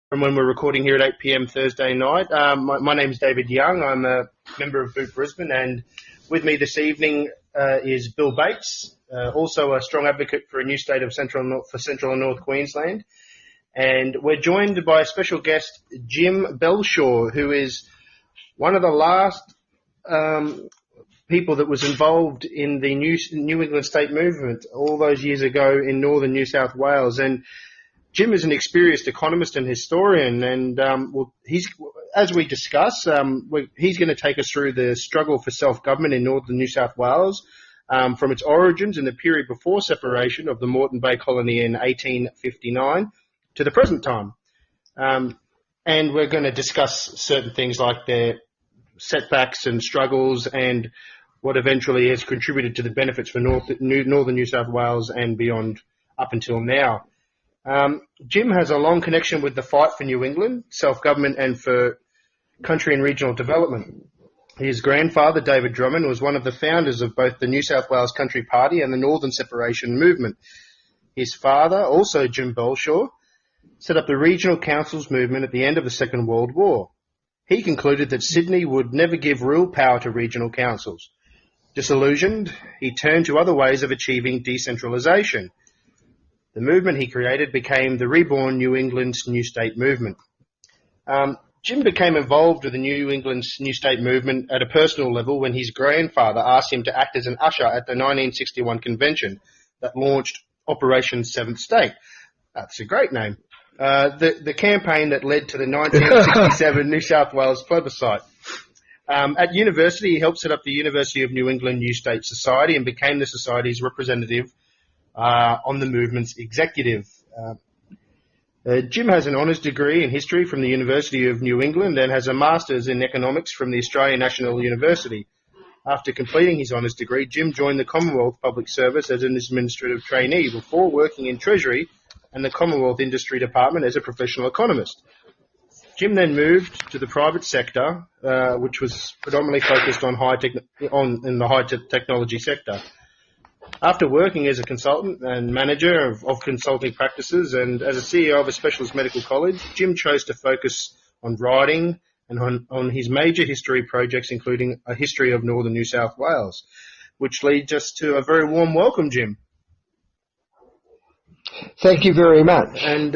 from when we're recording here at 8 p.m. Thursday night. My name is David Young. I'm a member of Boot Brisbane, and with me this evening is Bill Bates, also a strong advocate for a new state of Central and North Queensland. And we're joined by a special guest, Jim Belshaw, who is one of the last people that was involved in the New England state movement all those years ago in northern New South Wales. And Jim is an experienced economist and historian, and as we discuss, he's going to take us through the struggle for self-government in northern New South Wales from its origins in the period before separation of the Moreton Bay colony in 1859 to the present time. And we're going to discuss certain things like their setbacks and struggles and what eventually has contributed to the benefits for northern New South Wales and beyond up until now. Jim has a long connection with the fight for New England, self-government and for country and regional development. His grandfather, David Drummond, was one of the founders of both the New South Wales Country Party and the Northern Separation Movement. His father, also Jim Belshaw, set up the Regional Councils movement at the end of the Second World War. He concluded that Sydney would never give real power to regional councils. Disillusioned, he turned to other ways of achieving decentralisation. The movement he created became the reborn New England's New State Movement. Jim became involved with the New England's New State Movement at a personal level when his grandfather asked him to act as an usher at the 1961 convention that launched Operation Seventh State. That's a great name. The campaign that led to the 1967 New South Wales plebiscite. At university, he helped set up the University of New England New State Society and became the society's representative on the movement's executive. Jim has an honours degree in history from the University of New England and has a master's in economics from the Australian National University. After completing his honours degree, Jim joined the Commonwealth Public Service as an administrative trainee before working in Treasury and the Commonwealth Industry Department as a professional economist. Jim then moved to the private sector, which was predominantly focused on in the high technology sector. After working as a consultant and manager of consulting practices and as a CEO of a specialist medical college, Jim chose to focus on writing and on his major history projects, including a history of northern New South Wales, which leads us to a very warm welcome, Jim. Thank you very much. And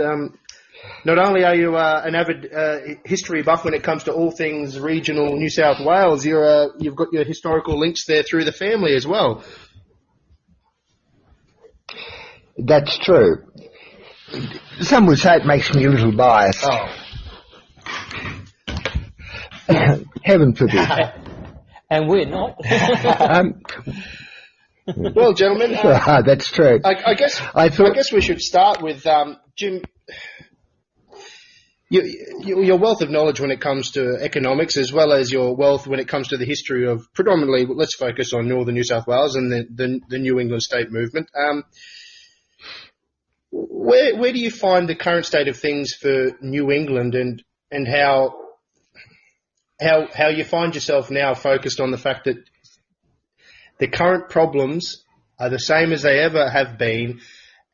not only are you an avid history buff when it comes to all things regional New South Wales, you've got your historical links there through the family as well. That's true. Some would say it makes me a little biased. Oh. Heaven forbid. And we're not. Well, gentlemen, that's true. I guess we should start with Jim. Your wealth of knowledge when it comes to economics, as well as your wealth when it comes to the history of predominantly, let's focus on northern New South Wales and the New England state movement. Where do you find the current state of things for New England and how you find yourself now focused on the fact that the current problems are the same as they ever have been,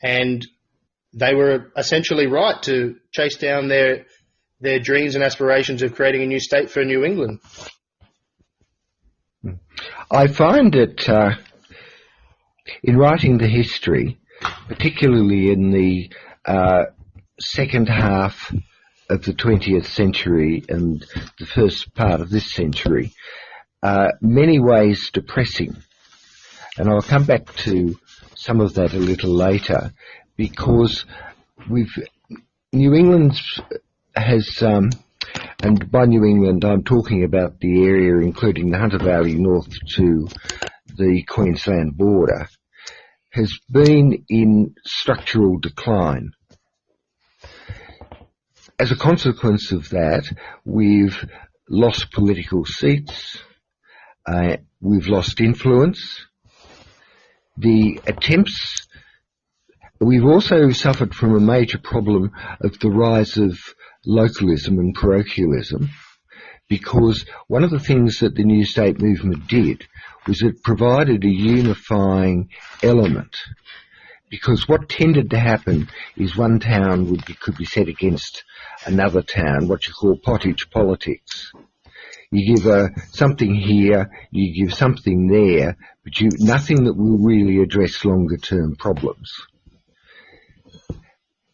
and they were essentially right to chase down their dreams and aspirations of creating a new state for New England? I find that in writing the history, particularly in the second half of the 20th century and the first part of this century, many ways depressing. And I'll come back to some of that a little later, because New England has, and by New England I'm talking about the area including the Hunter Valley north to the Queensland border, has been in structural decline. As a consequence of that, we've lost political seats, we've lost influence. We've also suffered from a major problem of the rise of localism and parochialism, because one of the things that the New State movement did was it provided a unifying element because what tended to happen is one town could be set against another town, what you call pottage politics. You give something here, you give something there, but nothing that will really address longer term problems.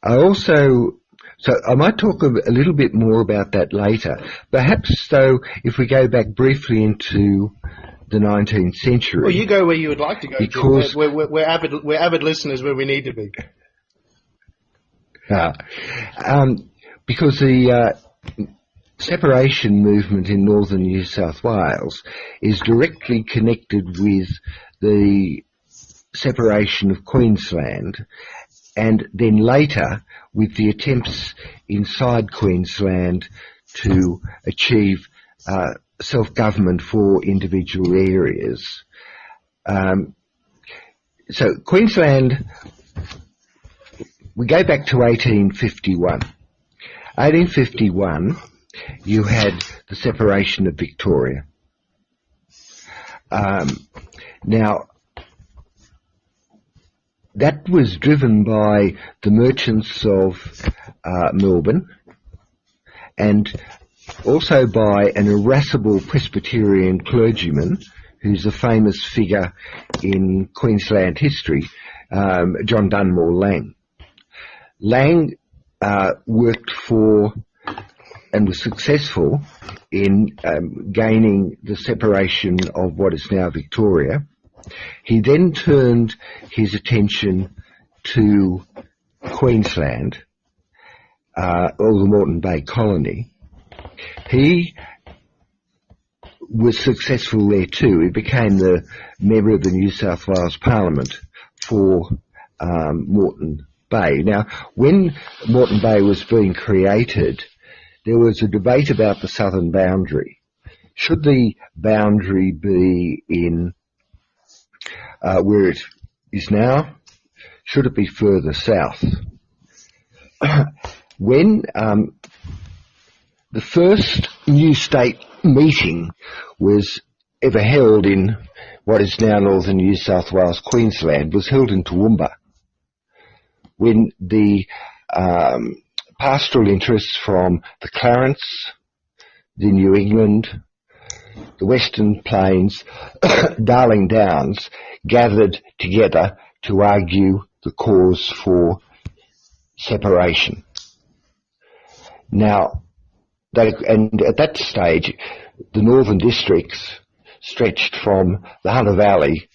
So I might talk a little bit more about that later. Perhaps, though, if we go back briefly into the 19th century. Well, you go where you would like to go, because Jim. We're avid listeners where we need to be. Because the separation movement in northern New South Wales is directly connected with the separation of Queensland, and then later with the attempts inside Queensland to achieve self-government for individual areas. So Queensland, we go back to 1851. 1851, you had the separation of Victoria. Now, that was driven by the merchants of Melbourne and also by an irascible Presbyterian clergyman who's a famous figure in Queensland history, John Dunmore Lang. Lang worked for and was successful in gaining the separation of what is now Victoria. He then turned his attention to Queensland, or the Moreton Bay colony. He was successful there too. He became the member of the New South Wales Parliament for Moreton Bay. Now, when Moreton Bay was being created, there was a debate about the southern boundary. Should the boundary be in where it is now? Should it be further south? When the first new state meeting was ever held in what is now northern New South Wales, Queensland, was held in Toowoomba, when the pastoral interests from the Clarence, the New England, the Western Plains, Darling Downs, gathered together to argue the cause for separation. Now, and at that stage, the northern districts stretched from the Hunter Valley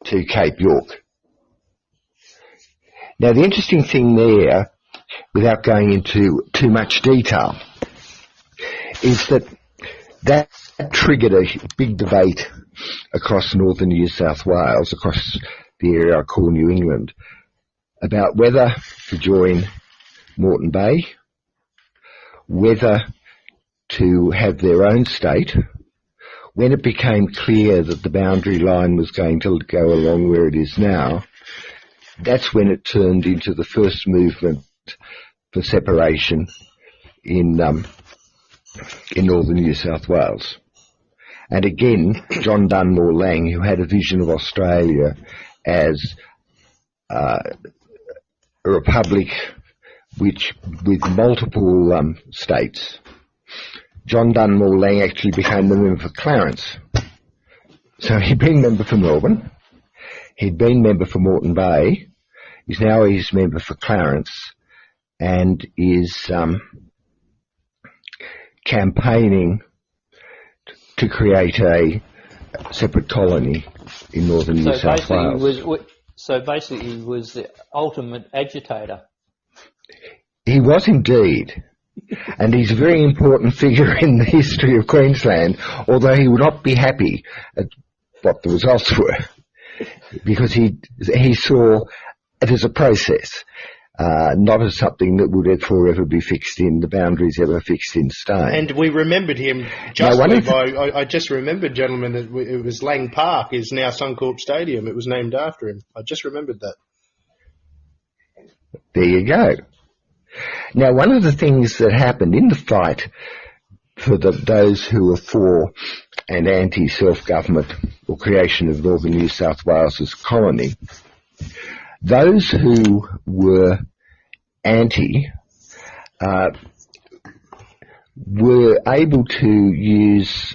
to Cape York. Now, the interesting thing there, without going into too much detail, is that triggered a big debate across northern New South Wales, across the area I call New England, about whether to join Moreton Bay, whether to have their own state. When it became clear that the boundary line was going to go along where it is now, that's when it turned into the first movement for separation in northern New South Wales. And again, John Dunmore Lang, who had a vision of Australia as a republic with multiple states. John Dunmore Lang actually became the member for Clarence. So he'd been member for Melbourne, he'd been member for Moreton Bay, he's now member for Clarence, and is campaigning to create a separate colony in northern New South Wales. So basically he was the ultimate agitator. He was indeed. And he's a very important figure in the history of Queensland, although he would not be happy at what the results were, because he saw it as a process, not as something that would forever be fixed in, the boundaries ever fixed in stone. And we remembered him justly I just remembered, gentlemen, that it was Lang Park is now Suncorp Stadium. It was named after him. I just remembered that. There you go. Now, one of the things that happened in the fight for those who were for and anti-self-government or creation of northern New South Wales as a colony, Those who were anti were able to use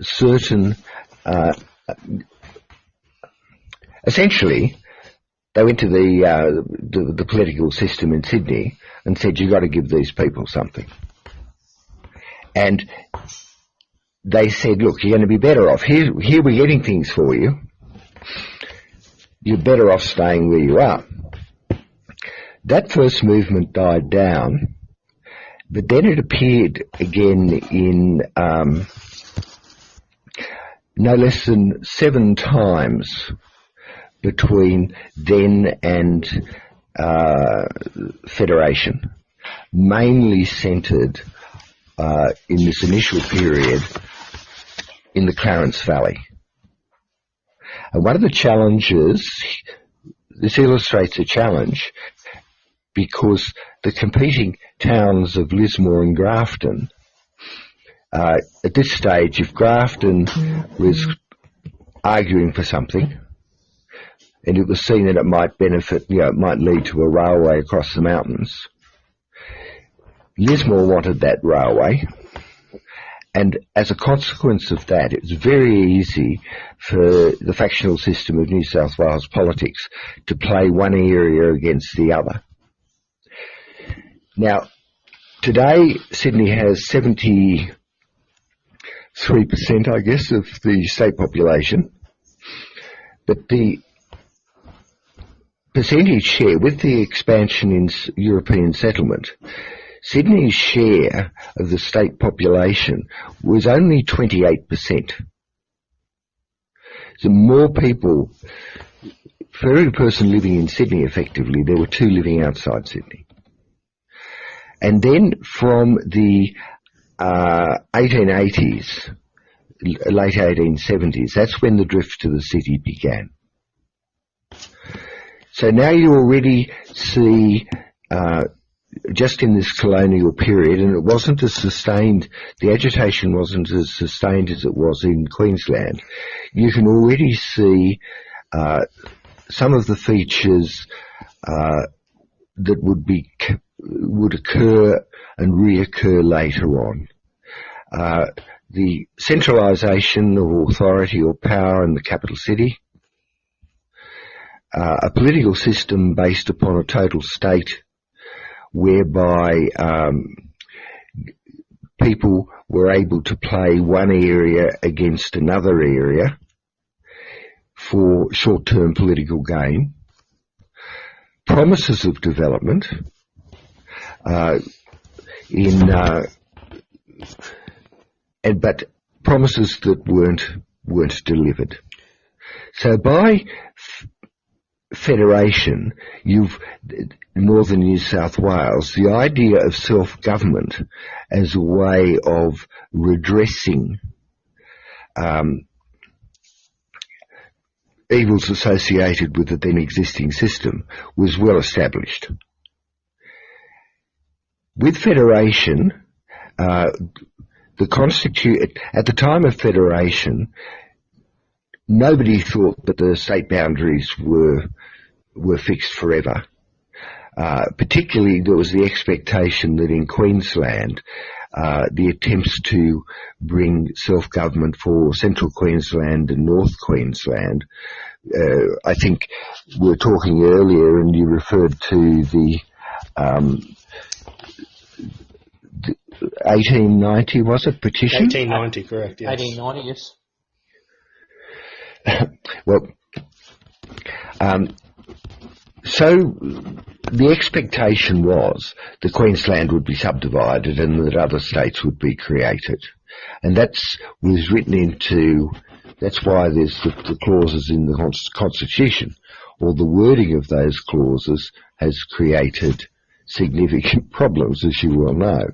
certain, essentially, they went to the political system in Sydney and said, you've got to give these people something. And they said, look, you're going to be better off. Here we're getting things for you. You're better off staying where you are. That first movement died down, but then it appeared again in no less than 7 times between then and Federation, mainly centred in this initial period in the Clarence Valley. And one of the challenges, this illustrates a challenge, because the competing towns of Lismore and Grafton, at this stage, if Grafton was arguing for something, and it was seen that it might benefit, it might lead to a railway across the mountains, Lismore wanted that railway, and as a consequence of that, it was very easy for the factional system of New South Wales politics to play one area against the other. Now, today, Sydney has 73%, I guess, of the state population, but the percentage share, with the expansion in European settlement, Sydney's share of the state population was only 28%. So more people, for every person living in Sydney effectively, there were 2 living outside Sydney. And then from the 1880s, late 1870s, that's when the drift to the city began. So now you already see, just in this colonial period, and it wasn't as sustained, the agitation wasn't as sustained as it was in Queensland, you can already see some of the features that would occur and reoccur later on. The centralisation of authority or power in the capital city, a political system based upon a total state whereby people were able to play one area against another area for short-term political gain, promises of development but promises that weren't delivered. So by Federation, Northern New South Wales, the idea of self-government as a way of redressing evils associated with the then existing system was well established. With Federation, at the time of Federation, nobody thought that the state boundaries were fixed forever. Particularly, there was the expectation that in Queensland, the attempts to bring self-government for Central Queensland and North Queensland, I think we were talking earlier, and you referred to the 1890, was it, petition? 1890, correct, yes. 1890, yes. Well, so the expectation was that Queensland would be subdivided and that other states would be created. And was written into, that's why there's the clauses in the Constitution, or the wording of those clauses has created significant problems, as you well know.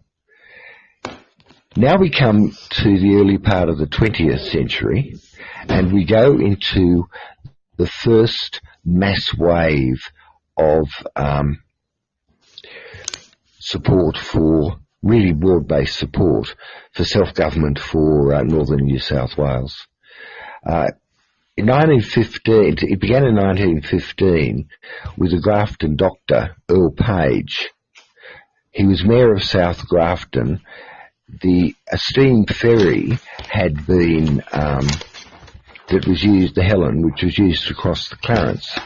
Now we come to the early part of the 20th century, and we go into the first mass wave of support for, really broad-based support for self-government for Northern New South Wales. in 1915, it began in 1915 with a Grafton doctor, Earl Page. He was mayor of South Grafton. The steam ferry had been, that was used, the Helen, which was used to cross the Clarence,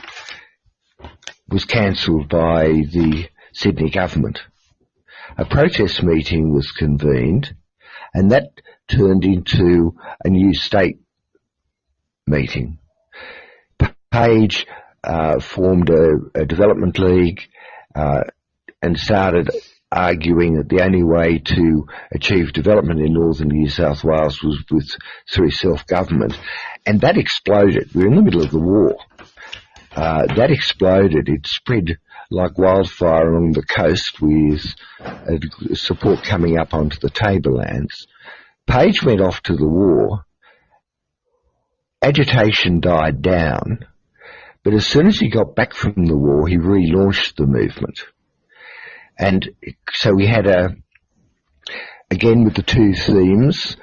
was cancelled by the Sydney government. A protest meeting was convened, and that turned into a new state meeting. Page formed a development league and started arguing that the only way to achieve development in northern New South Wales was through self-government. And that exploded. We're in the middle of the war. That exploded. It spread like wildfire along the coast with support coming up onto the tablelands. Page went off to the war. Agitation died down. But as soon as he got back from the war, he relaunched the movement. And so we had again with the two themes,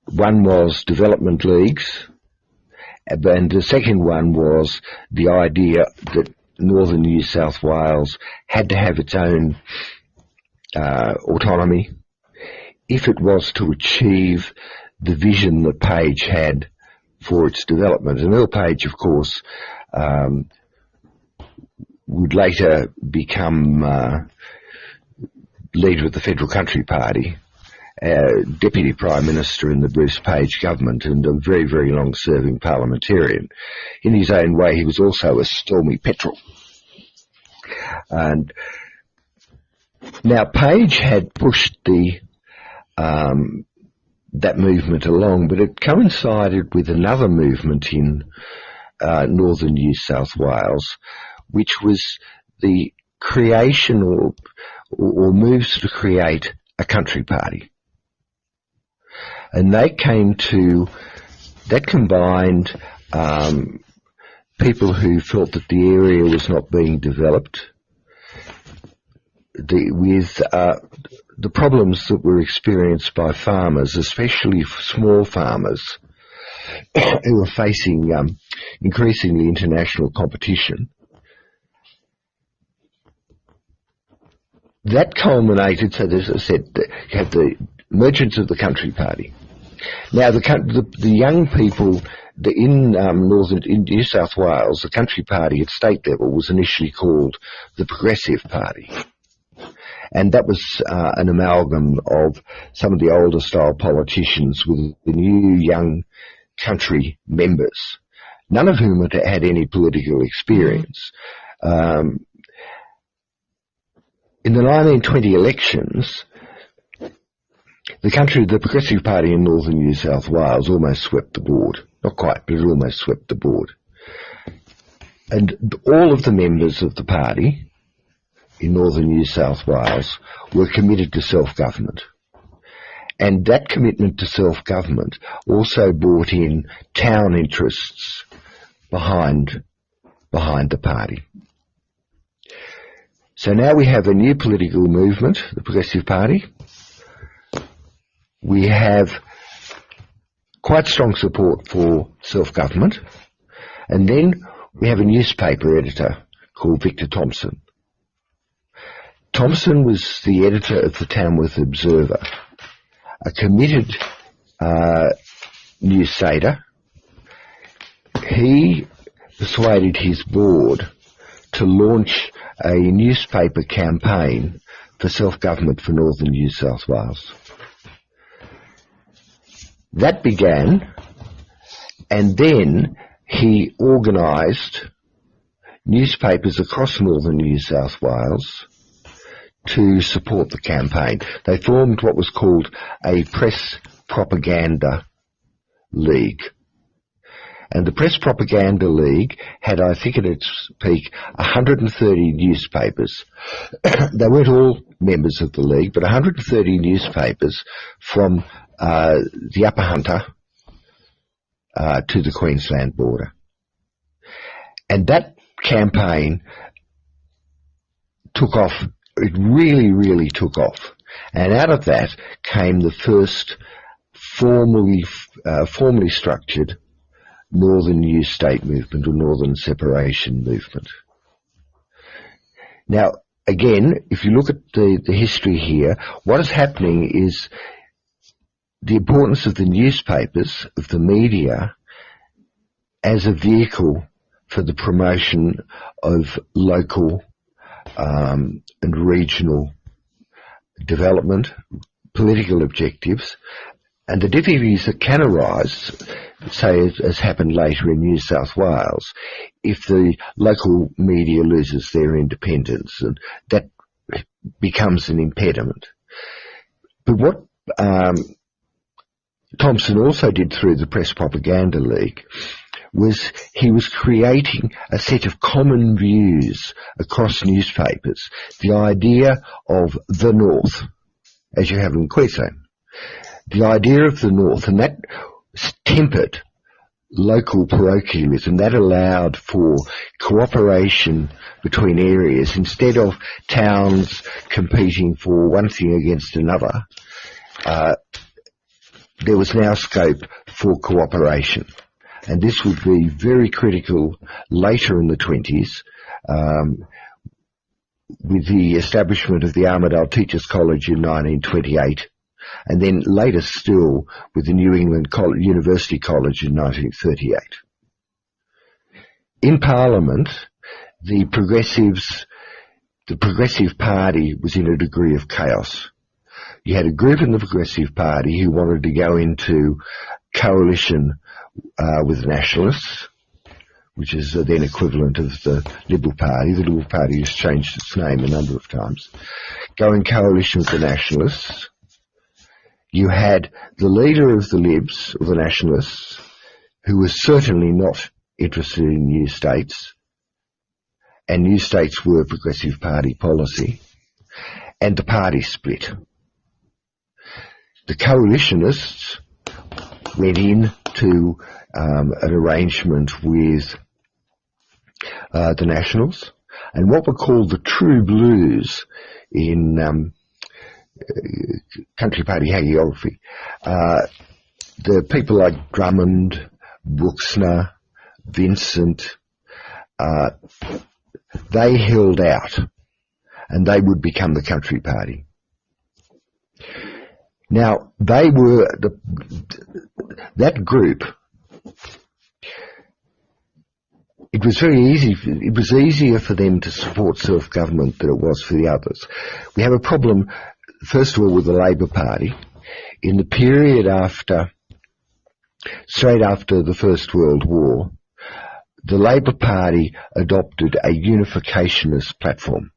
one was development leagues, and the second one was the idea that northern New South Wales had to have its own autonomy if it was to achieve the vision that Page had for its development. And Earl Page, of course, would later become leader of the Federal Country Party, Deputy Prime Minister in the Bruce Page government, and a very, very long-serving parliamentarian. In his own way, he was also a stormy petrel. And now Page had pushed that movement along, but it coincided with another movement in northern New South Wales, which was the creation or moves to create a country party. And that combined people who felt that the area was not being developed with the problems that were experienced by farmers, especially small farmers who were facing increasingly international competition. That culminated, so as I said, you had the emergence of the country party. Now, the young people in New South Wales, the country party at state level was initially called the Progressive Party. And that was an amalgam of some of the older style politicians with the new young country members, none of whom had any political experience. In the 1920 elections, the Progressive Party in northern New South Wales almost swept the board. Not quite, but it almost swept the board. And all of the members of the party in northern New South Wales were committed to self-government. And that commitment to self-government also brought in town interests behind the party. So now we have a new political movement, the Progressive Party. We have quite strong support for self-government. And then we have a newspaper editor called Victor Thompson. Thompson was the editor of the Tamworth Observer, a committed newssater. He persuaded his board to launch a newspaper campaign for self-government for northern New South Wales. That began, and then he organised newspapers across northern New South Wales to support the campaign. They formed what was called a press propaganda league. And the Press Propaganda League had, I think at its peak, 130 newspapers. They weren't all members of the league, but 130 newspapers from the Upper Hunter to the Queensland border. And that campaign took off. It really, really took off. And out of that came the first formally structured Northern New State movement or Northern separation movement. Now, again, if you look at the history here, what is happening is the importance of the newspapers, of the media, as a vehicle for the promotion of local and regional development, political objectives, and the difficulties that can arise, say as happened later in New South Wales, if the local media loses their independence, and that becomes an impediment. But what Thompson also did through the Press Propaganda League was he was creating a set of common views across newspapers, the idea of the North, as you have in Queensland, the idea of the North, and that tempered local parochialism, that allowed for cooperation between areas instead of towns competing for one thing against another. There was now scope for cooperation. And this would be very critical later in the 20s, with the establishment of the Armidale Teachers College in 1928, and then later still with the New England University College in 1938. In Parliament, the Progressive Party was in a degree of chaos. You had a group in the Progressive Party who wanted to go into coalition with the Nationalists, which is the then equivalent of the Liberal Party. The Liberal Party has changed its name a number of times. Go in coalition with the Nationalists. You had the leader of the Libs, or the Nationalists, who was certainly not interested in new states, and new states were Progressive Party policy, and the party split. The coalitionists went into an arrangement with the Nationals, and what were called the True Blues in country party hagiography. The people like Drummond, Bruxner, Vincent, they held out, and they would become the country party. Now, they were that group. It was very easy. It was easier for them to support self-government than it was for the others. We have a problem, first of all, with the Labor Party. In the period straight after the First World War, the Labor Party adopted a unificationist platform.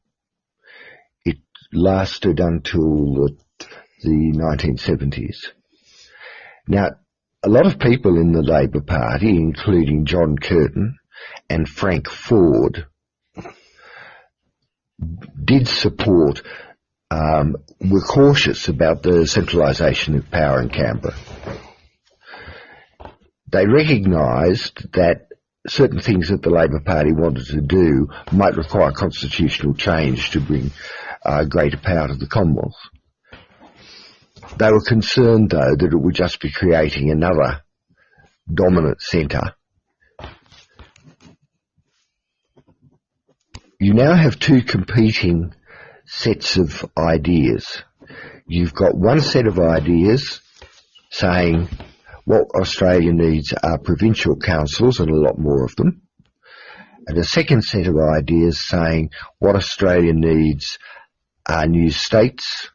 It lasted until the 1970s. Now, a lot of people in the Labor Party, including John Curtin and Frank Ford, did support, were cautious about the centralisation of power in Canberra. They recognised that certain things that the Labor Party wanted to do might require constitutional change to bring greater power to the Commonwealth. They were concerned, though, that it would just be creating another dominant centre. You now have two competing sets of ideas. You've got one set of ideas saying what Australia needs are provincial councils, and a lot more of them, and a second set of ideas saying what Australia needs are new states,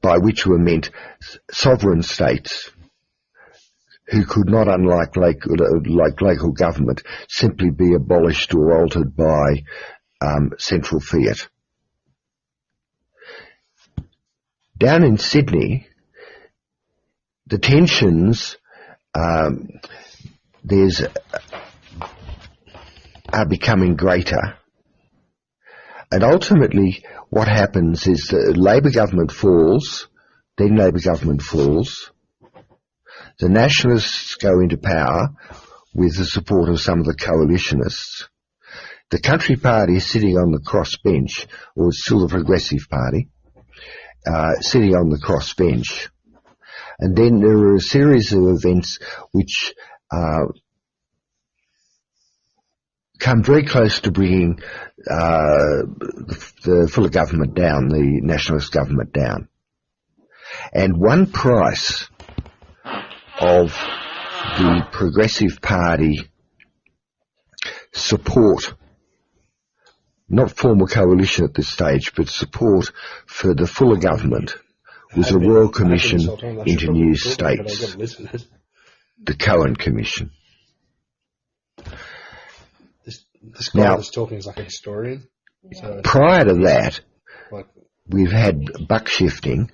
by which were meant sovereign states who could not, unlike local government, simply be abolished or altered by central fiat. Down in Sydney, the tensions are becoming greater. And ultimately, what happens is the Labor government falls, then Labor government falls. The Nationalists go into power with the support of some of the coalitionists. The Country Party is sitting on the crossbench, or still the Progressive Party, sitting on the crossbench. And then there are a series of events which come very close to bringing the fuller government down, the nationalist government down. And one price of the Progressive Party support, not form a coalition at this stage, but support for the fuller government, was a Royal Commission into new states, the Cohen Commission. This guy that's talking is like a historian. So prior to that, we've had buck shifting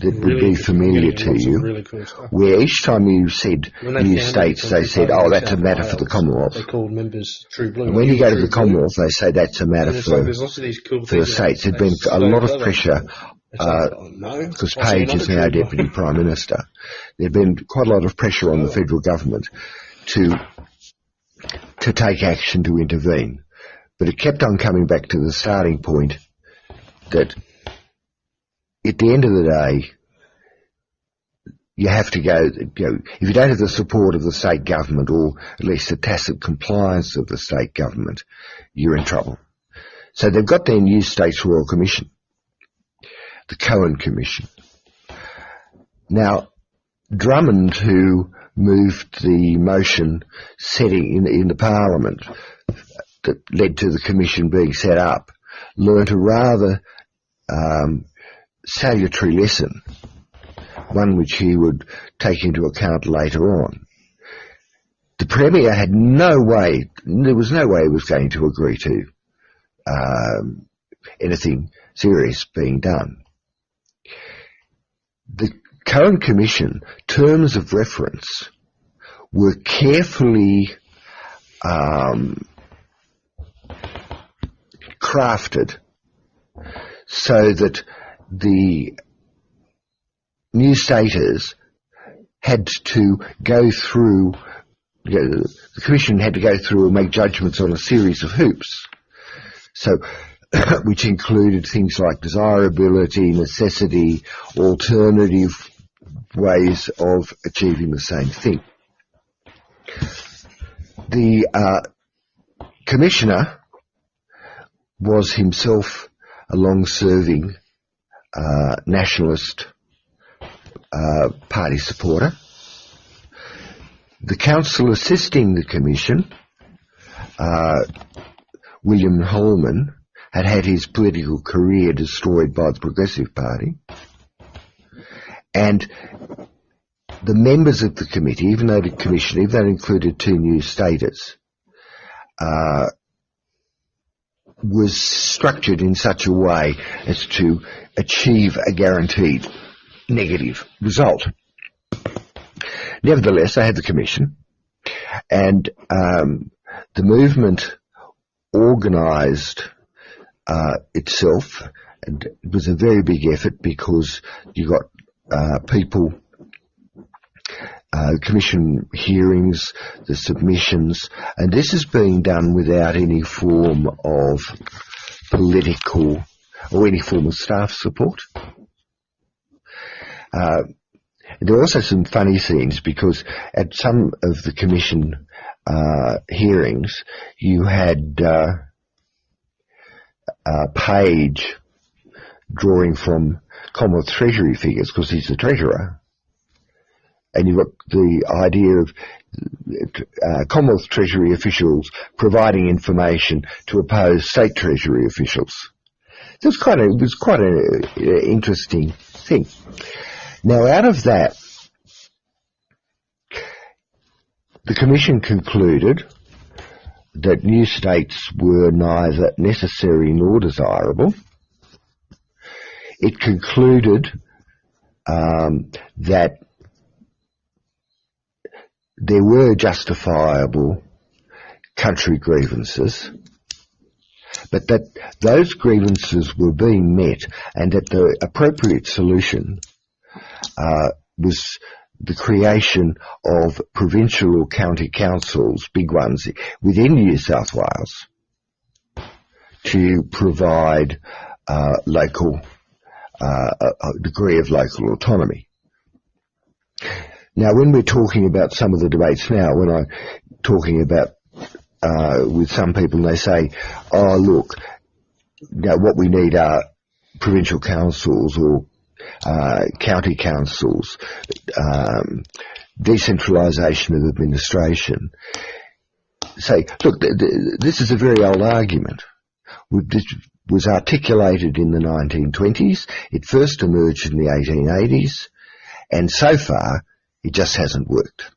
that would be familiar to you, really cool, where each time you said new states, they said, oh, that's a matter for the Commonwealth. They called members True Blue. And when you go to the Commonwealth, they say that's a matter for the states. There's been a lot of pressure, because Page is now Deputy Prime Minister. There's been quite a lot of pressure on the federal government to take action to intervene. But it kept on coming back to the starting point that at the end of the day, you have to go, if you don't have the support of the state government, or at least the tacit compliance of the state government, you're in trouble. So they've got their new States Royal Commission, the Cohen Commission. Now, Drummond, who moved the motion setting in the Parliament that led to the commission being set up, learnt a rather salutary lesson, one which he would take into account later on. The Premier had no way, there was no way he was going to agree to anything serious being done. The Cohen Commission terms of reference were carefully crafted so that the new staters had to go through, the Commission had to go through and make judgments on a series of hoops, so which included things like desirability, necessity, alternative ways of achieving the same thing. The Commissioner was himself a long-serving nationalist party supporter. The counsel assisting the Commission, William Holman, had had his political career destroyed by the Progressive Party. And the members of the committee, even though the commission, even though it included two new staters, was structured in such a way as to achieve a guaranteed negative result. Nevertheless, they had the commission, and the movement organised itself, and it was a very big effort because you got people, commission hearings, the submissions, and this is being done without any form of political or any form of staff support. There are also some funny scenes because at some of the commission hearings you had Page drawing from Commonwealth Treasury figures because he's the Treasurer, and you've got the idea of Commonwealth Treasury officials providing information to oppose State Treasury officials. So it was quite an interesting thing. Now, out of that, the Commission concluded that new states were neither necessary nor desirable. It concluded that there were justifiable country grievances, but that those grievances were being met and that the appropriate solution was the creation of provincial or county councils, big ones, within New South Wales to provide a degree of local autonomy. Now, when we're talking about some of the debates now, when I'm talking about with some people, they say, oh, look, now what we need are provincial councils or county councils, decentralisation of administration. Say, look, this is a very old argument. This was articulated in the 1920s. It first emerged in the 1880s, and so far it just hasn't worked.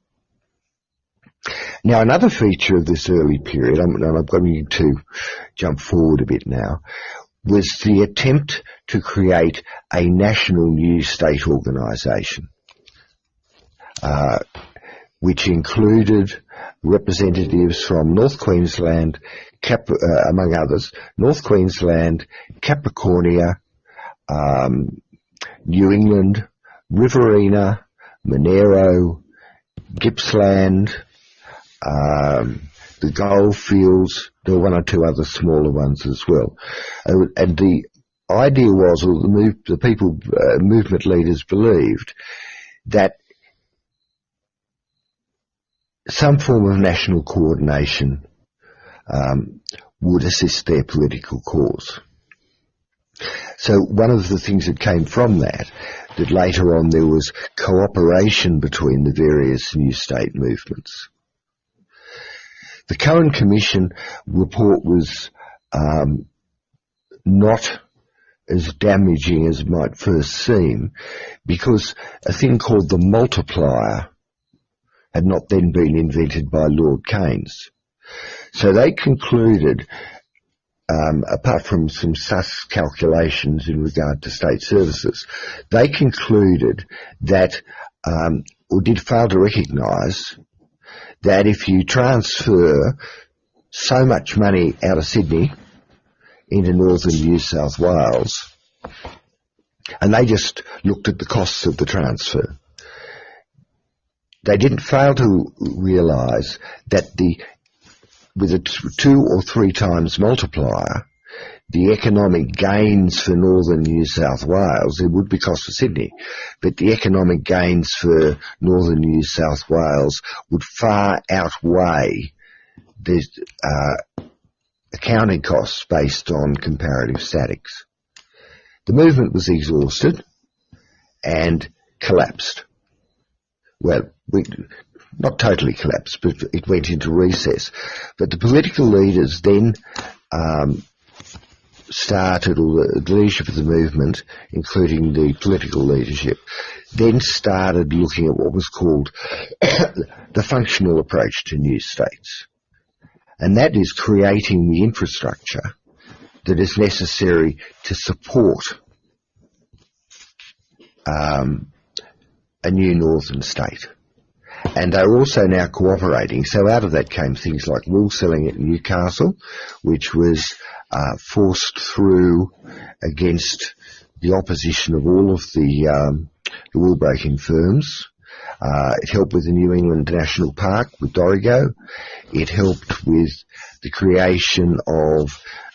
Now, another feature of this early period, and I'm going to jump forward a bit now, was the attempt to create a national new state organisation, which included representatives from North Queensland, among others, North Queensland, Capricornia, New England, Riverina, Monero, Gippsland, the Goldfields. There were one or two other smaller ones as well. And the idea was, or the people, movement leaders believed, that some form of national coordination would assist their political cause. So one of the things that came from that later on there was cooperation between the various new state movements. The Cohen Commission report was not as damaging as it might first seem, because a thing called the multiplier had not then been invented by Lord Keynes. So they concluded, apart from some sus calculations in regard to state services, they concluded that, or did fail to recognise, that if you transfer so much money out of Sydney into northern New South Wales, and they just looked at the costs of the transfer, they didn't fail to realise that with a 2 or 3 times multiplier, the economic gains for northern New South Wales, it would be cost for Sydney, but the economic gains for northern New South Wales would far outweigh the accounting costs based on comparative statics. The movement was exhausted and collapsed. Well, not totally collapsed, but it went into recess. But the political leaders then started, or the leadership of the movement, including the political leadership, then started looking at what was called the functional approach to new states. And that is creating the infrastructure that is necessary to support a new northern state. And they're also now cooperating. So out of that came things like wool selling at Newcastle, which was forced through against the opposition of all of the wool-breaking firms. It helped with the New England National Park with Dorrigo. It helped with the creation of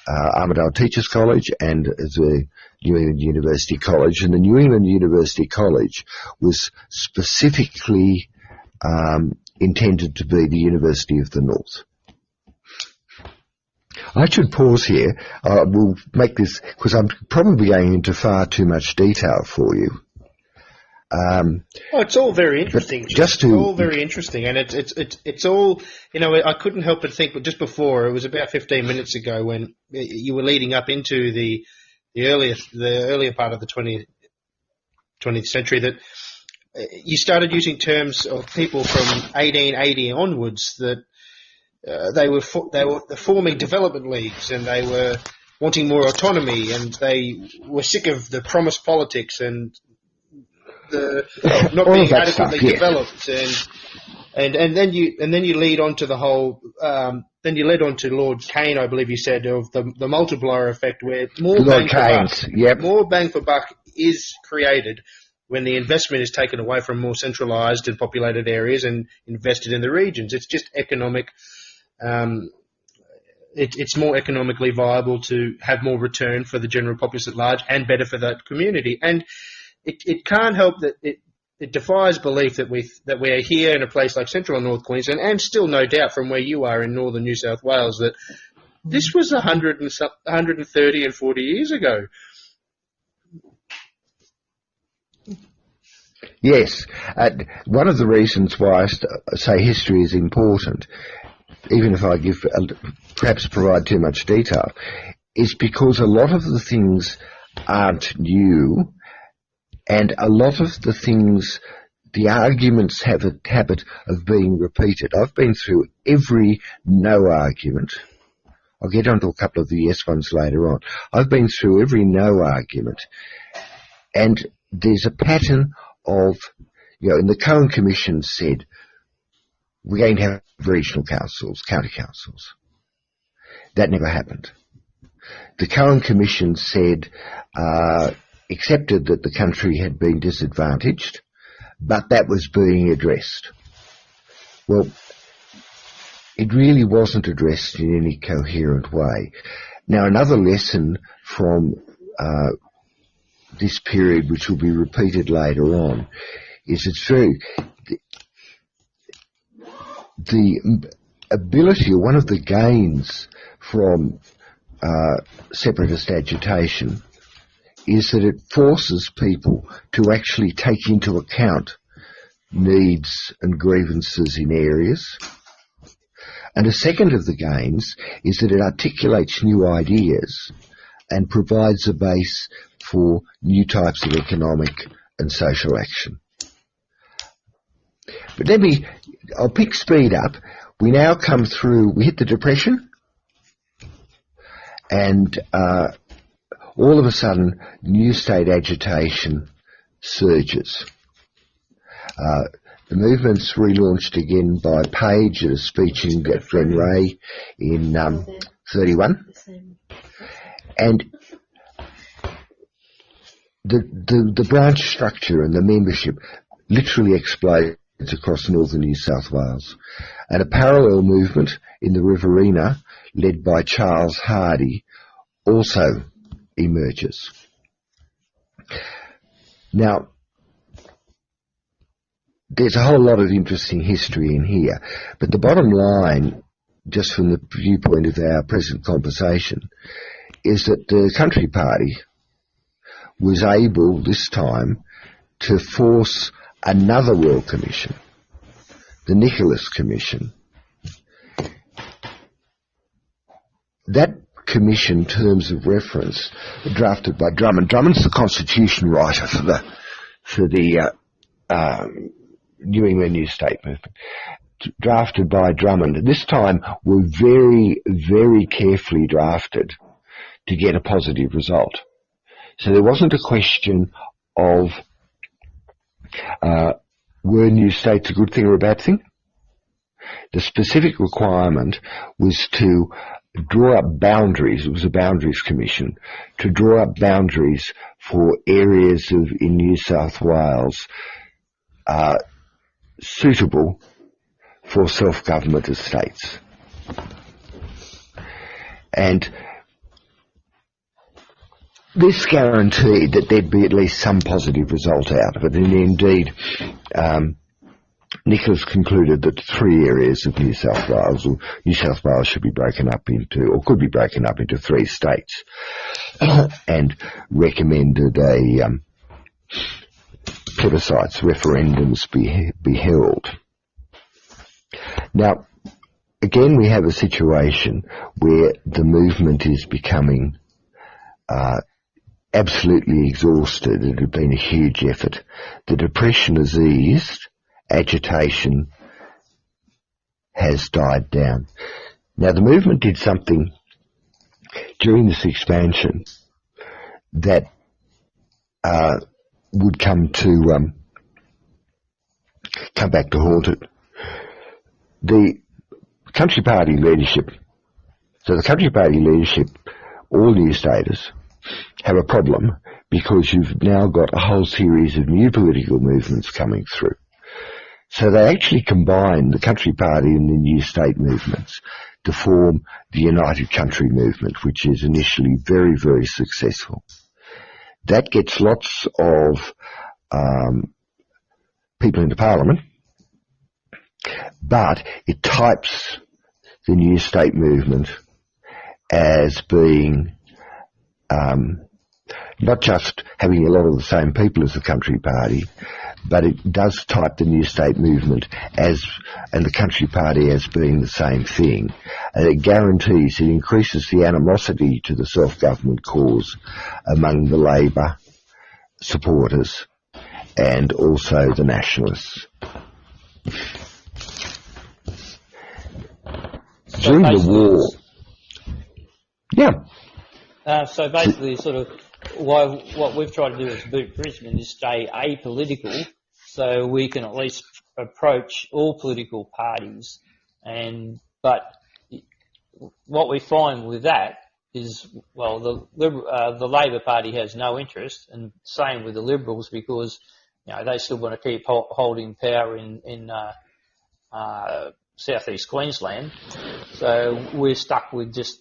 Armidale Teachers College and the New England University College. And the New England University College was specifically intended to be the University of the North. I should pause here. We'll make this, because I'm probably going into far too much detail for you. It's all very interesting. It's all very interesting, and it's all, I couldn't help but think, but just before, it was about 15 minutes ago when you were leading up into the earlier part of the 20th century, that you started using terms of people from 1880 onwards that they were forming development leagues, and they were wanting more autonomy, and they were sick of the promised politics and the not being adequately developed, and then you lead on to the whole. Then you led on to Lord Keynes, I believe you said, of the multiplier effect, where more bang for buck is created when the investment is taken away from more centralised and populated areas and invested in the regions. It's just economic. It's more economically viable to have more return for the general populace at large, and better for that community. And it can't help that it defies belief that we are here in a place like Central and North Queensland, and still no doubt from where you are in Northern New South Wales, that this was 130 and 40 years ago. Yes. One of the reasons why I say history is important, even if I perhaps provide too much detail, is because a lot of the things aren't new, and a lot of the things, the arguments have a habit of being repeated. I've been through every no argument. I'll get onto a couple of the yes ones later on. I've been through every no argument, and there's a pattern of, and the Cohen Commission said, we're going to have regional councils, county councils. That never happened. The Cohen Commission said, accepted that the country had been disadvantaged, but that was being addressed. Well, it really wasn't addressed in any coherent way. Now, another lesson from this period, which will be repeated later on, is it's very... The ability, or one of the gains from separatist agitation, is that it forces people to actually take into account needs and grievances in areas. And a second of the gains is that it articulates new ideas and provides a base for new types of economic and social action. But I'll pick speed up. We now come through, we hit the Depression, and all of a sudden, new state agitation surges. The movement's relaunched again by Page at a speech in Glenray in 31. And the branch structure and the membership literally explodes across northern New South Wales. And a parallel movement in the Riverina, led by Charles Hardy, also emerges. Now, there's a whole lot of interesting history in here, but the bottom line, just from the viewpoint of our present conversation, is that the Country Party was able this time to force another Royal Commission, the Nicholas Commission. That commission terms of reference drafted by Drummond. Drummond's the constitution writer for the New England New State Movement, drafted by Drummond. This time were very, very carefully drafted to get a positive result. So there wasn't a question of were new states a good thing or a bad thing? The specific requirement was to draw up boundaries. It was a boundaries commission to draw up boundaries for areas in New South Wales suitable for self-government as states. And this guaranteed that there'd be at least some positive result out of it, and indeed Nicholas concluded that 3 areas of New South Wales, or New South Wales should be broken up into, or could be broken up into 3 states, and recommended plebiscites, referendums be held. Now, again, we have a situation where the movement is becoming absolutely exhausted. It had been a huge effort. The Depression has eased. Agitation has died down. Now, the movement did something during this expansion that would come back to haunt it. The Country Party leadership, all new staters, have a problem because you've now got a whole series of new political movements coming through. So they actually combine the Country Party and the new state movements to form the United Country movement, which is initially very, very successful. That gets lots of people into Parliament, but it types the New State movement as being not just having a lot of the same people as the Country Party, but it does type the New State movement and the Country Party as being the same thing. And it guarantees, it increases the animosity to the self-government cause among the Labor supporters and also the Nationalists. During the war, so basically, sort of, what we've tried to do as Boot Brisbane is stay apolitical, so we can at least approach all political parties. But what we find with that is, well, the Labor Party has no interest, and same with the Liberals, because they still want to keep holding power in southeast Queensland. So we're stuck with just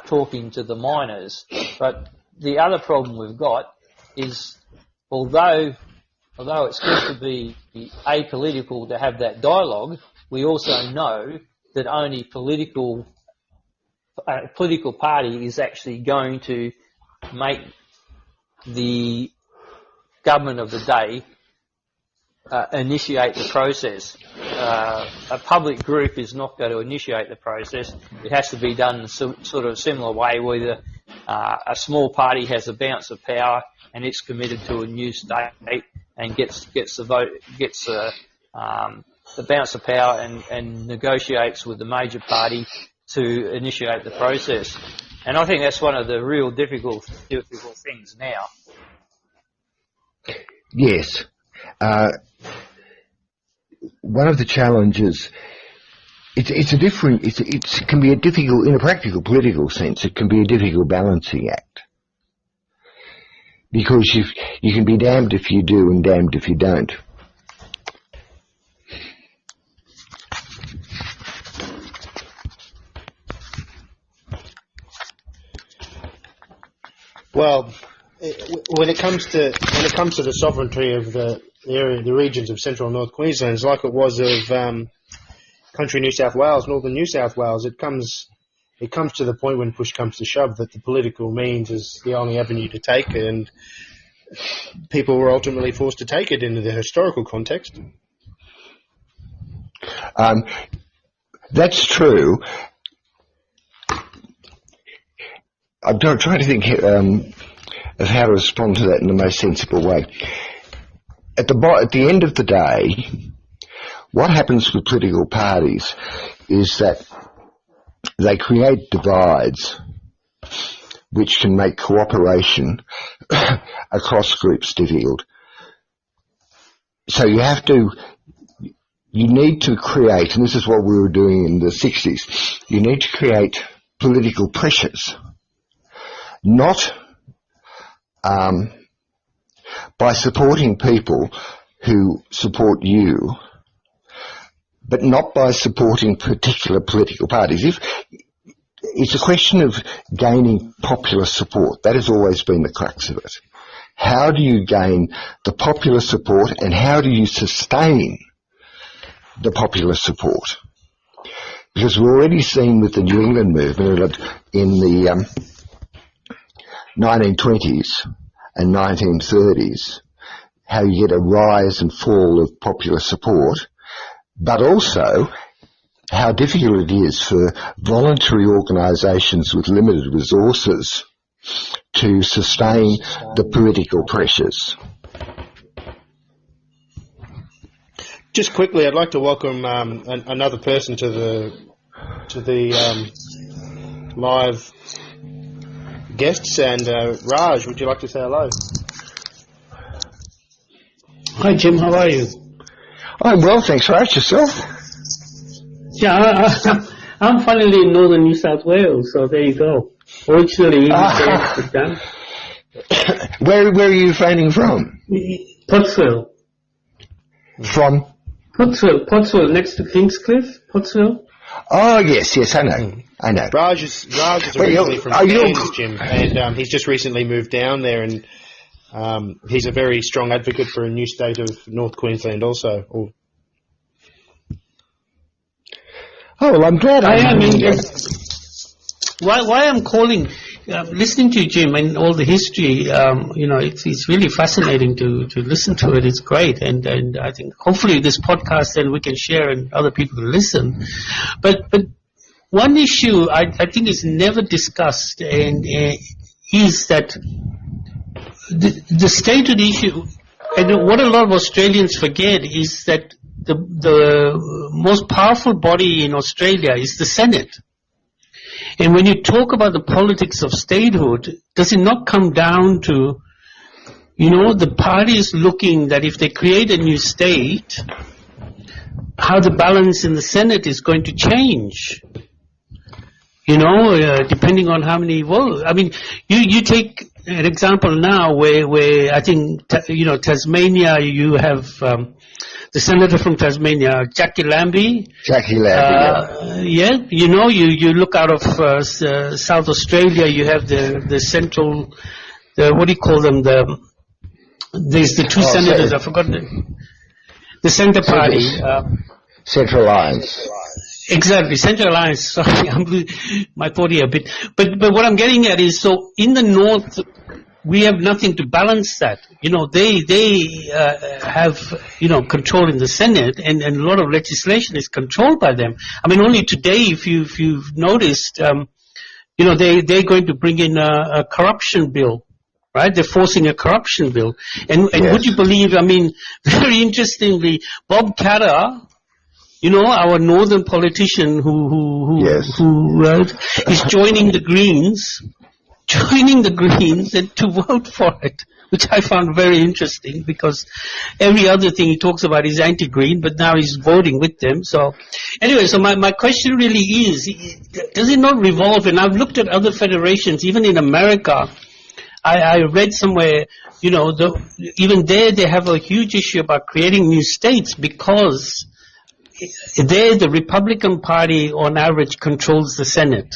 talking to the miners. But the other problem we've got is, although it's good to be apolitical to have that dialogue, we also know that only political party is actually going to make the government of the day initiate the process. A public group is not going to initiate the process. It has to be done in sort of a similar way, where a small party has a bounce of power and it's committed to a new state and gets the vote, gets the bounce of power and negotiates with the major party to initiate the process. And I think that's one of the real difficult things now. Yes. One of the challenges, it can be a difficult, in a practical political sense, it can be a difficult balancing act. Because you can be damned if you do and damned if you don't. Well, when it comes to the sovereignty of the regions of Central and North Queensland, it's like it was of country New South Wales, Northern New South Wales. It comes to the point when push comes to shove that the political means is the only avenue to take it, and people were ultimately forced to take it into the historical context. That's true. I'm trying to think of how to respond to that in the most sensible way. At the end of the day, what happens with political parties is that they create divides which can make cooperation across groups difficult. So you need to create, and this is what we were doing in the 60s, you need to create political pressures, not by supporting people who support you, but not by supporting particular political parties. It's a question of gaining popular support. That has always been the crux of it. How do you gain the popular support, and how do you sustain the popular support? Because we've already seen with the New England movement in the 1920s and 1930s how you get a rise and fall of popular support, but also how difficult it is for voluntary organisations with limited resources to sustain the political pressures. Just quickly, I'd like to welcome another person to the live guests, and Raj, would you like to say hello? Hi Jim, how are you? I'm well, thanks. Raj, yourself? Yeah, I'm finally in Northern New South Wales, so there you go. Originally in Amsterdam. Where are you phoning from? Pottsville. From? Pottsville, next to Kingscliff, Pottsville. Oh, yes, I know. Raj is originally from Cairns, Jim, and he's just recently moved down there, and He's a very strong advocate for a new state of North Queensland also. Oh, well, I'm glad why I'm calling, listening to Jim and all the history, it's really fascinating to listen to it. It's great. And I think hopefully this podcast then we can share and other people can listen. But one issue I think is never discussed and is that the stated issue, and what a lot of Australians forget is that the most powerful body in Australia is the Senate. And when you talk about the politics of statehood, does it not come down to, the parties looking that if they create a new state, how the balance in the Senate is going to change? Depending on how many votes. I mean, you take an example now where I think, Tasmania, you have the senator from Tasmania, Jackie Lambie. Yeah, you look out of South Australia, you have the central, what do you call them? There's the two senators, I forgot the Centre Party. Central Alliance. Exactly, Central Alliance. Sorry, I'm my thought here a bit. But what I'm getting at is, so in the north, we have nothing to balance that. They have, control in the Senate and a lot of legislation is controlled by them. I mean, only today, if you've noticed, they're going to bring in a corruption bill, right? They're forcing a corruption bill. And yes. Would you believe, I mean, very interestingly, Bob Catter, our northern politician who is joining the Greens and to vote for it, which I found very interesting because every other thing he talks about is anti-green, but now he's voting with them. So anyway, so my question really is, does it not revolve? And I've looked at other federations, even in America. I read somewhere, even there they have a huge issue about creating new states because there the Republican Party on average controls the Senate.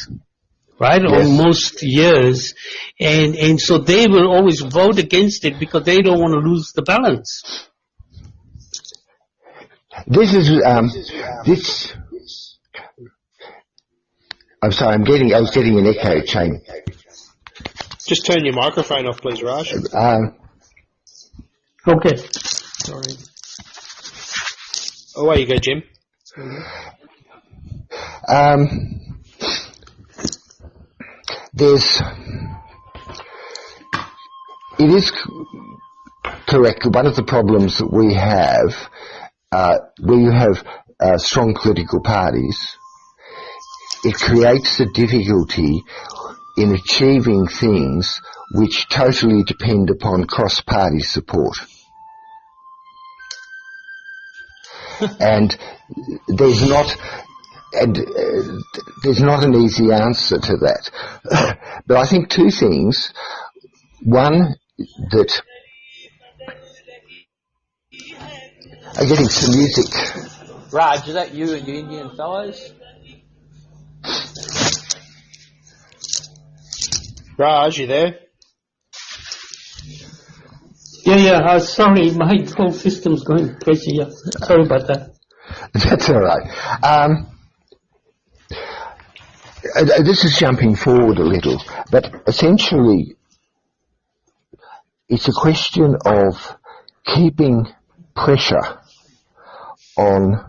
Right, yes. On most years, and so they will always vote against it because they don't want to lose the balance. I'm sorry, I was getting an echo chain. Just turn your microphone off, please, Raj. Okay. Sorry. Away you go, Jim. It is correct. One of the problems that we have, where you have strong political parties, it creates a difficulty in achieving things which totally depend upon cross-party support. And there's not an easy answer to that. But I think two things. One, that I'm getting some music. Raj, is that you and your Indian fellows? Raj, you there? Yeah. Sorry, my whole system's going crazy. Yeah. Sorry about that. That's all right. This is jumping forward a little, but essentially it's a question of keeping pressure on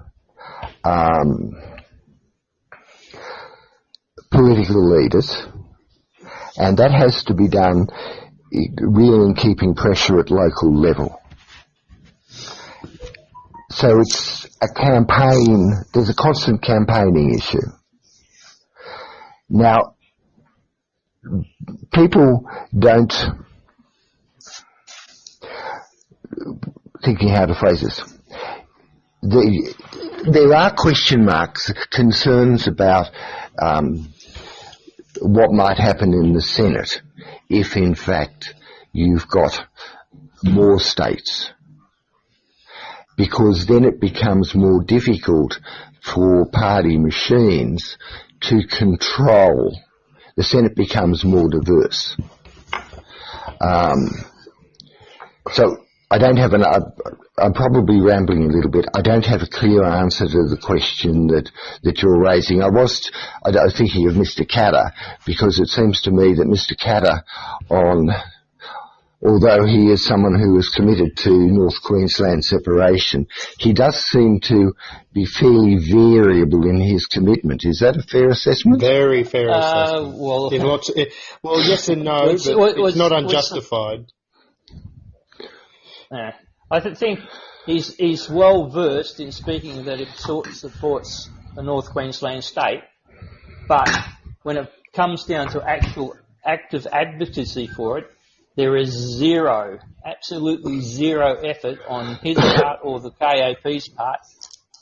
political leaders, and that has to be done really in keeping pressure at local level. So it's a campaign, there's a constant campaigning issue. Now, people don't, thinking how to phrase this, there are question marks, concerns about what might happen in the Senate if in fact you've got more states, because then it becomes more difficult for party machines to control. The Senate becomes more diverse. So I don't have I'm probably rambling a little bit. I don't have a clear answer to the question that you're raising. I was thinking of Mr. Katter, because it seems to me that Mr. Katter, although he is someone who is committed to North Queensland separation, he does seem to be fairly variable in his commitment. Is that a fair assessment? Very fair assessment. Well, yes and no, but it's not unjustified. I think he's well versed in speaking that it supports the North Queensland state, but when it comes down to actual active advocacy for it, there is absolutely zero effort on his part or the KAP's part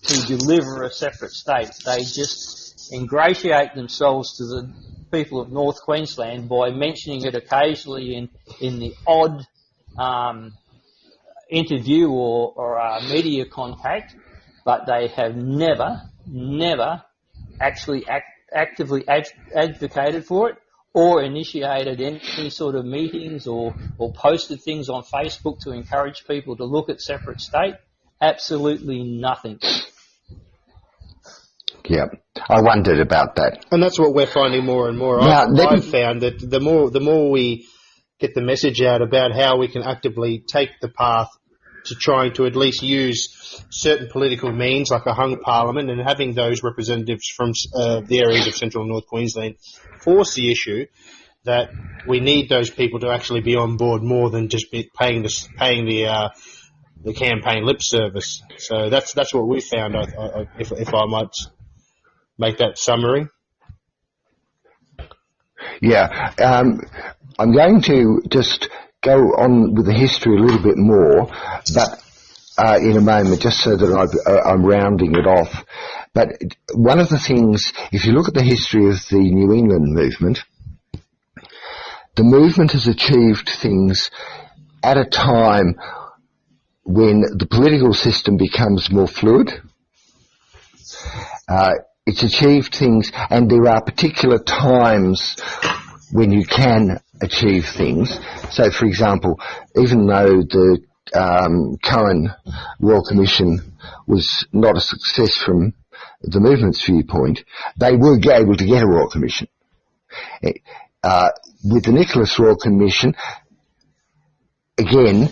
to deliver a separate state. They just ingratiate themselves to the people of North Queensland by mentioning it occasionally in the odd interview or media contact, but they have never actually actively advocated for it, or initiated any sort of meetings or posted things on Facebook to encourage people to look at separate state. Absolutely nothing. Yeah, I wondered about that. And that's what we're finding more and more. I've found that the more we get the message out about how we can actively take the path to trying to at least use certain political means like a hung parliament and having those representatives from the areas of central and North Queensland force the issue, that we need those people to actually be on board more than just paying the campaign lip service. So that's what we found, if I might make that summary. Yeah, I'm going to just go on with the history a little bit more, but in a moment, just so that I'm rounding it off. But one of the things, if you look at the history of the New England movement, the movement has achieved things at a time when the political system becomes more fluid. It's achieved things, and there are particular times when you can achieve things. So, for example, even though the Cohen Royal Commission was not a success from the movement's viewpoint, they were able to get a Royal Commission. With the Nicholas Royal Commission, again,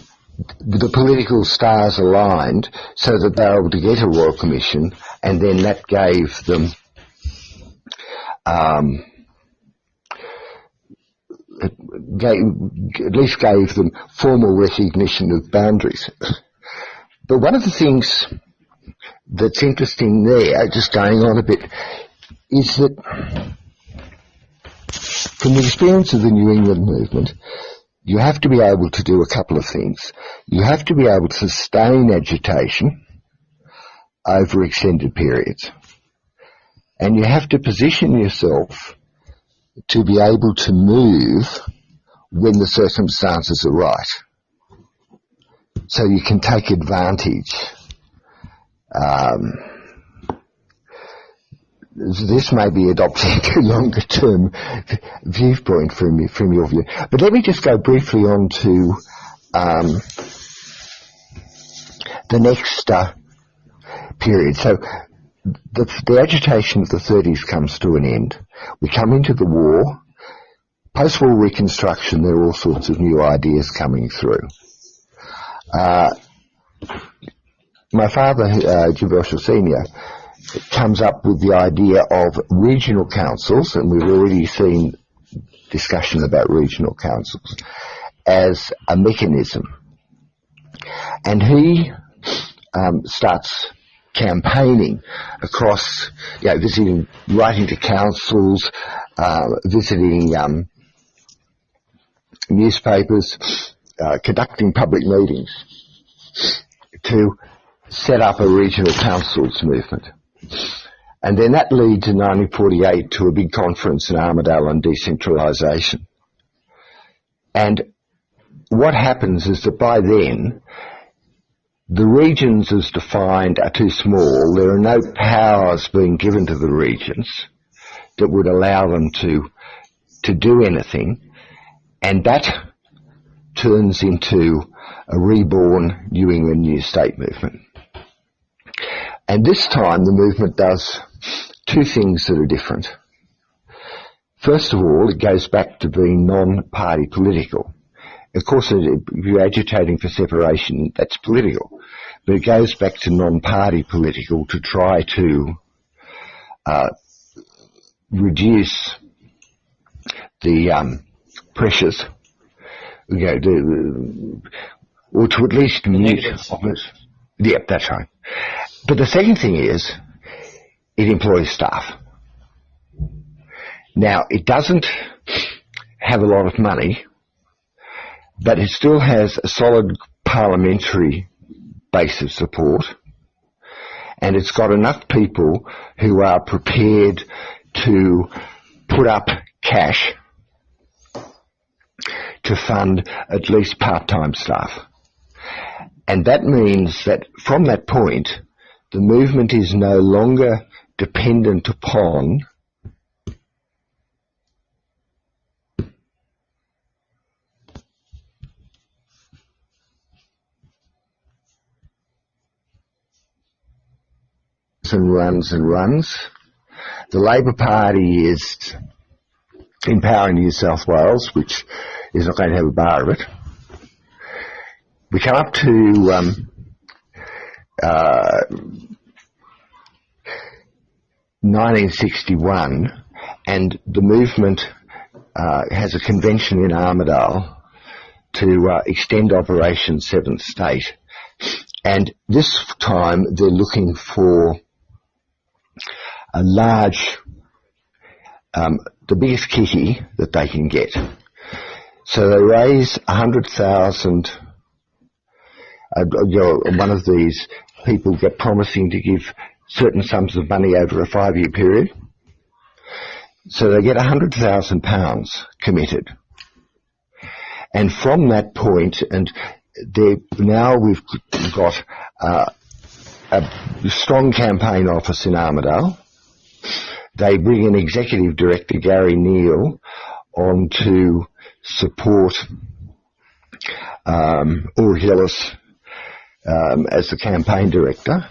the political stars aligned so that they were able to get a Royal Commission, and then that gave them at least gave them formal recognition of boundaries. But one of the things that's interesting there, just going on a bit, is that from the experience of the New England movement, you have to be able to do a couple of things. You have to be able to sustain agitation over extended periods, and you have to position yourself to be able to move when the circumstances are right, so you can take advantage. This may be adopting a longer-term viewpoint from your view. But let me just go briefly on to the next period. So the agitation of the 30s comes to an end. We come into the war. Post-war reconstruction, there are all sorts of new ideas coming through. My father, Jim Belshaw Sr., comes up with the idea of regional councils, and we've already seen discussion about regional councils, as a mechanism. And he starts campaigning across, visiting, writing to councils, visiting newspapers, conducting public meetings to set up a regional councils movement. And then that leads in 1948 to a big conference in Armidale on decentralisation. And what happens is that by then, the regions as defined are too small. There are no powers being given to the regions that would allow them to do anything. And that turns into a reborn New England New State movement. And this time the movement does two things that are different. First of all, it goes back to being non-party political. Of course, if you're agitating for separation, that's political. But it goes back to non-party political to try to reduce the pressures, or to at least mute. Yeah, that's right. But the second thing is, it employs staff. Now, it doesn't have a lot of money, but it still has a solid parliamentary base of support, and it's got enough people who are prepared to put up cash to fund at least part-time staff. And that means that from that point, the movement is no longer dependent upon and runs. The Labor Party is in power in New South Wales, which is not going to have a bar of it. We come up to 1961, and the movement has a convention in Armidale to extend Operation Seventh State. And this time they're looking for a large, the biggest kitty that they can get. So they raise 100,000. One of these people get promising to give certain sums of money over a 5-year period. So they get £100,000 committed. And from that point, and now we've got a strong campaign office in Armidale. They bring in Executive Director Gary Neal on to support Uri Hillis as the campaign director.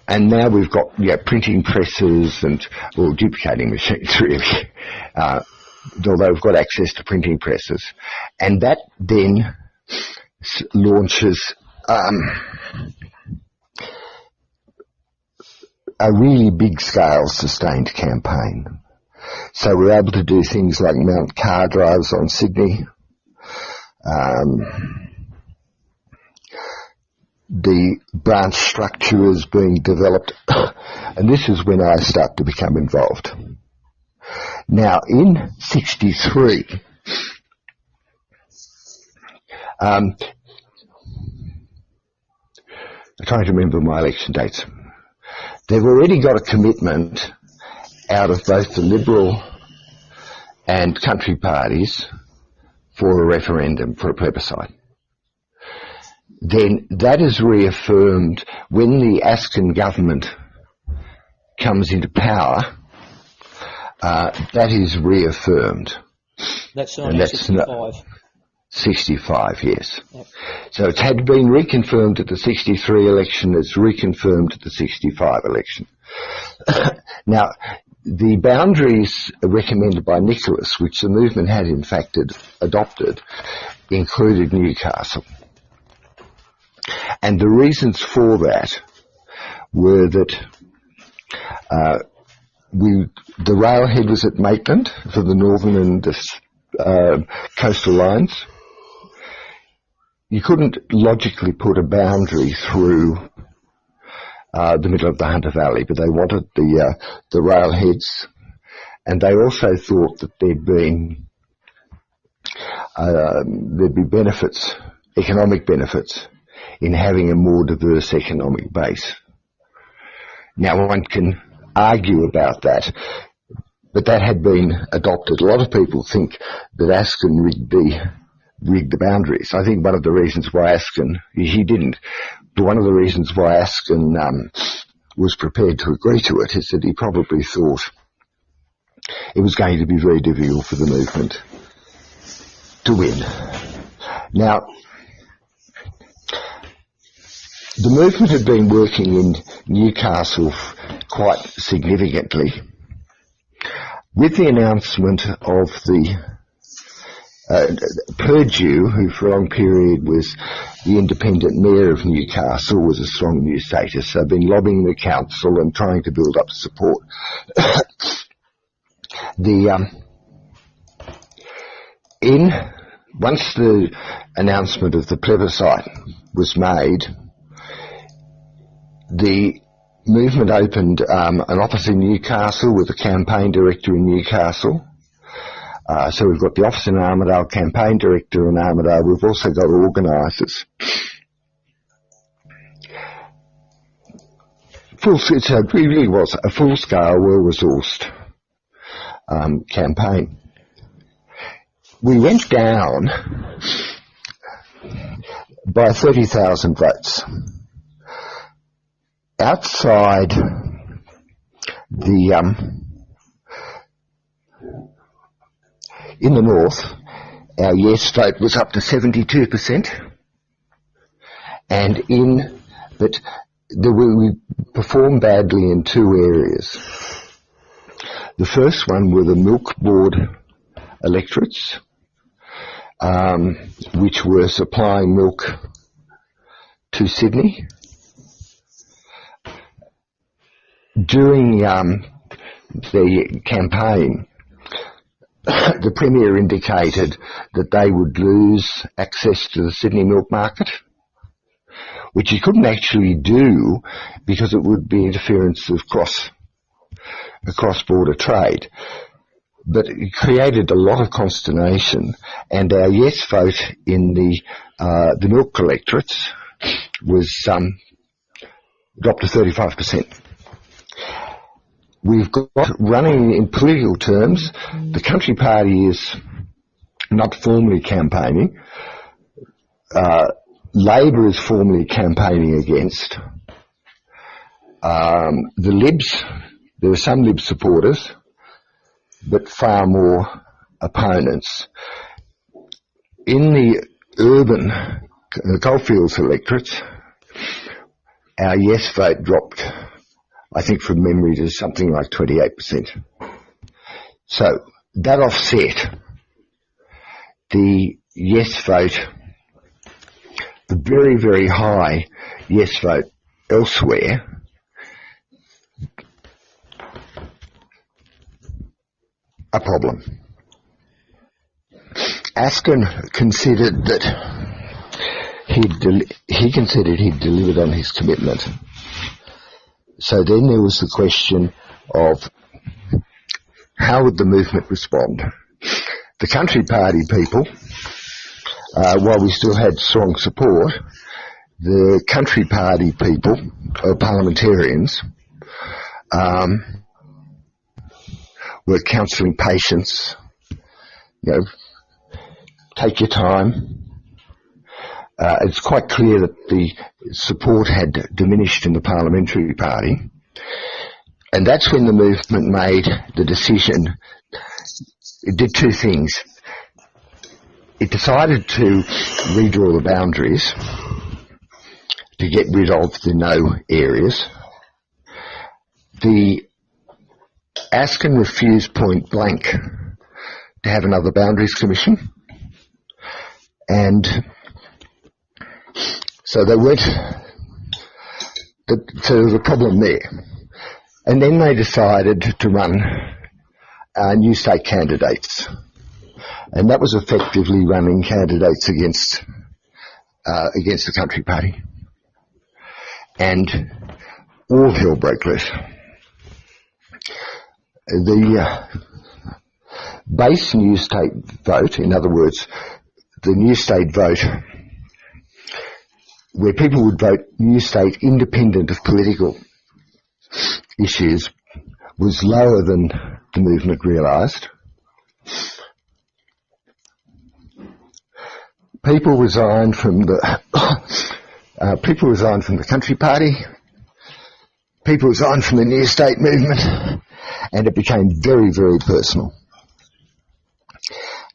And now we've got printing presses and, well, duplicating machines really, although we've got access to printing presses. And that then launches a really big-scale sustained campaign. So we're able to do things like mount car drives on Sydney. The branch structure is being developed, and this is when I start to become involved. Now, in 63, I'm trying to remember my election dates. They've already got a commitment out of both the Liberal and Country parties for a referendum, for a plebiscite. Then that is reaffirmed when the Askin government comes into power. That is reaffirmed. That's 1965. 65, yes. Yep. So it had been reconfirmed at the 63 election, it's reconfirmed at the 65 election. Now, the boundaries recommended by Nicholas, which the movement had in fact adopted, included Newcastle. And the reasons for that were that the railhead was at Maitland for the northern and the coastal lines. You couldn't logically put a boundary through the middle of the Hunter Valley, but they wanted the railheads, and they also thought that there'd be benefits, economic benefits, in having a more diverse economic base. Now, one can argue about that, but that had been adopted. A lot of people think that Askin rigged the boundaries. I think one of the reasons why he didn't, but one of the reasons why Askin was prepared to agree to it is that he probably thought it was going to be very difficult for the movement to win. Now, the movement had been working in Newcastle quite significantly. With the announcement of the Purdue, who for a long period was the independent mayor of Newcastle, was a strong New Statist. They've been lobbying the council and trying to build up support. Once the announcement of the plebiscite was made, the movement opened an office in Newcastle with a campaign director in Newcastle. So we've got the office in Armidale, campaign director in Armidale. We've also got organisers. It really was a full-scale, well-resourced campaign. We went down by 30,000 votes. Outside in the north, our yes vote was up to 72%, but we performed badly in two areas. The first one were the milk board electorates, which were supplying milk to Sydney. During the campaign, the Premier indicated that they would lose access to the Sydney milk market, which he couldn't actually do because it would be interference of cross-border trade. But it created a lot of consternation, and our yes vote in the milk electorates was dropped to 35%. We've got, running in political terms, the Country Party is not formally campaigning. Labor is formally campaigning against. The Libs, there are some Lib supporters, but far more opponents. In the urban Goldfields electorates, our yes vote dropped, I think from memory, to something like 28%. So that offset the yes vote, the very, very high yes vote elsewhere. A problem. Askin considered that he considered he'd delivered on his commitment. So then there was the question of how would the movement respond? The Country Party people, while we still had strong support, the Country Party people, parliamentarians, were counselling patience, take your time. It's quite clear that the support had diminished in the Parliamentary Party, and that's when the movement made the decision. It did two things. It decided to redraw the boundaries to get rid of the no areas. The Askin refused point blank to have another Boundaries Commission, and so they weren't. So there was a problem there. And then they decided to run new state candidates, and that was effectively running candidates against the Country Party, and all hell broke loose. The base new state vote, in other words, the new state vote, where people would vote new state independent of political issues, was lower than the movement realised. People resigned from the Country Party. People resigned from the New State movement, and it became very, very personal.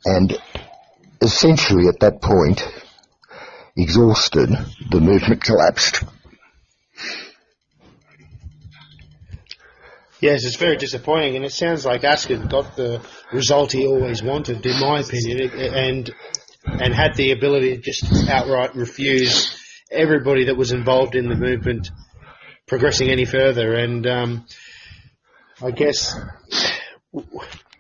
And essentially, at that point, exhausted, the movement collapsed. Yes, it's very disappointing, and it sounds like Ascot got the result he always wanted, in my opinion, and had the ability to just outright refuse everybody that was involved in the movement progressing any further. And I guess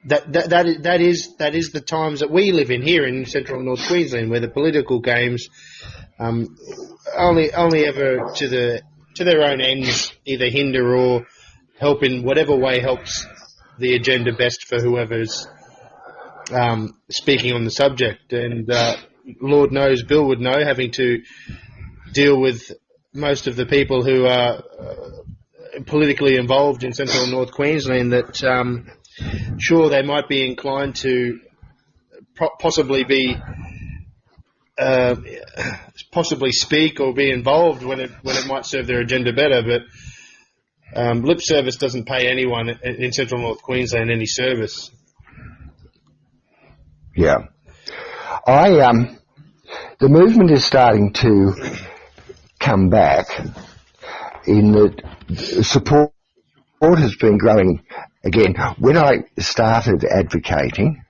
that is the times that we live in here in central and North Queensland, where the political games only ever to their own ends either hinder or help in whatever way helps the agenda best for whoever's speaking on the subject. And Lord knows, Bill would know, having to deal with most of the people who are politically involved in central and North Queensland, that sure, they might be inclined to possibly speak or be involved when it might serve their agenda better, but lip service doesn't pay anyone in central North Queensland any service. Yeah. The movement is starting to come back in that support has been growing again. When I started advocating,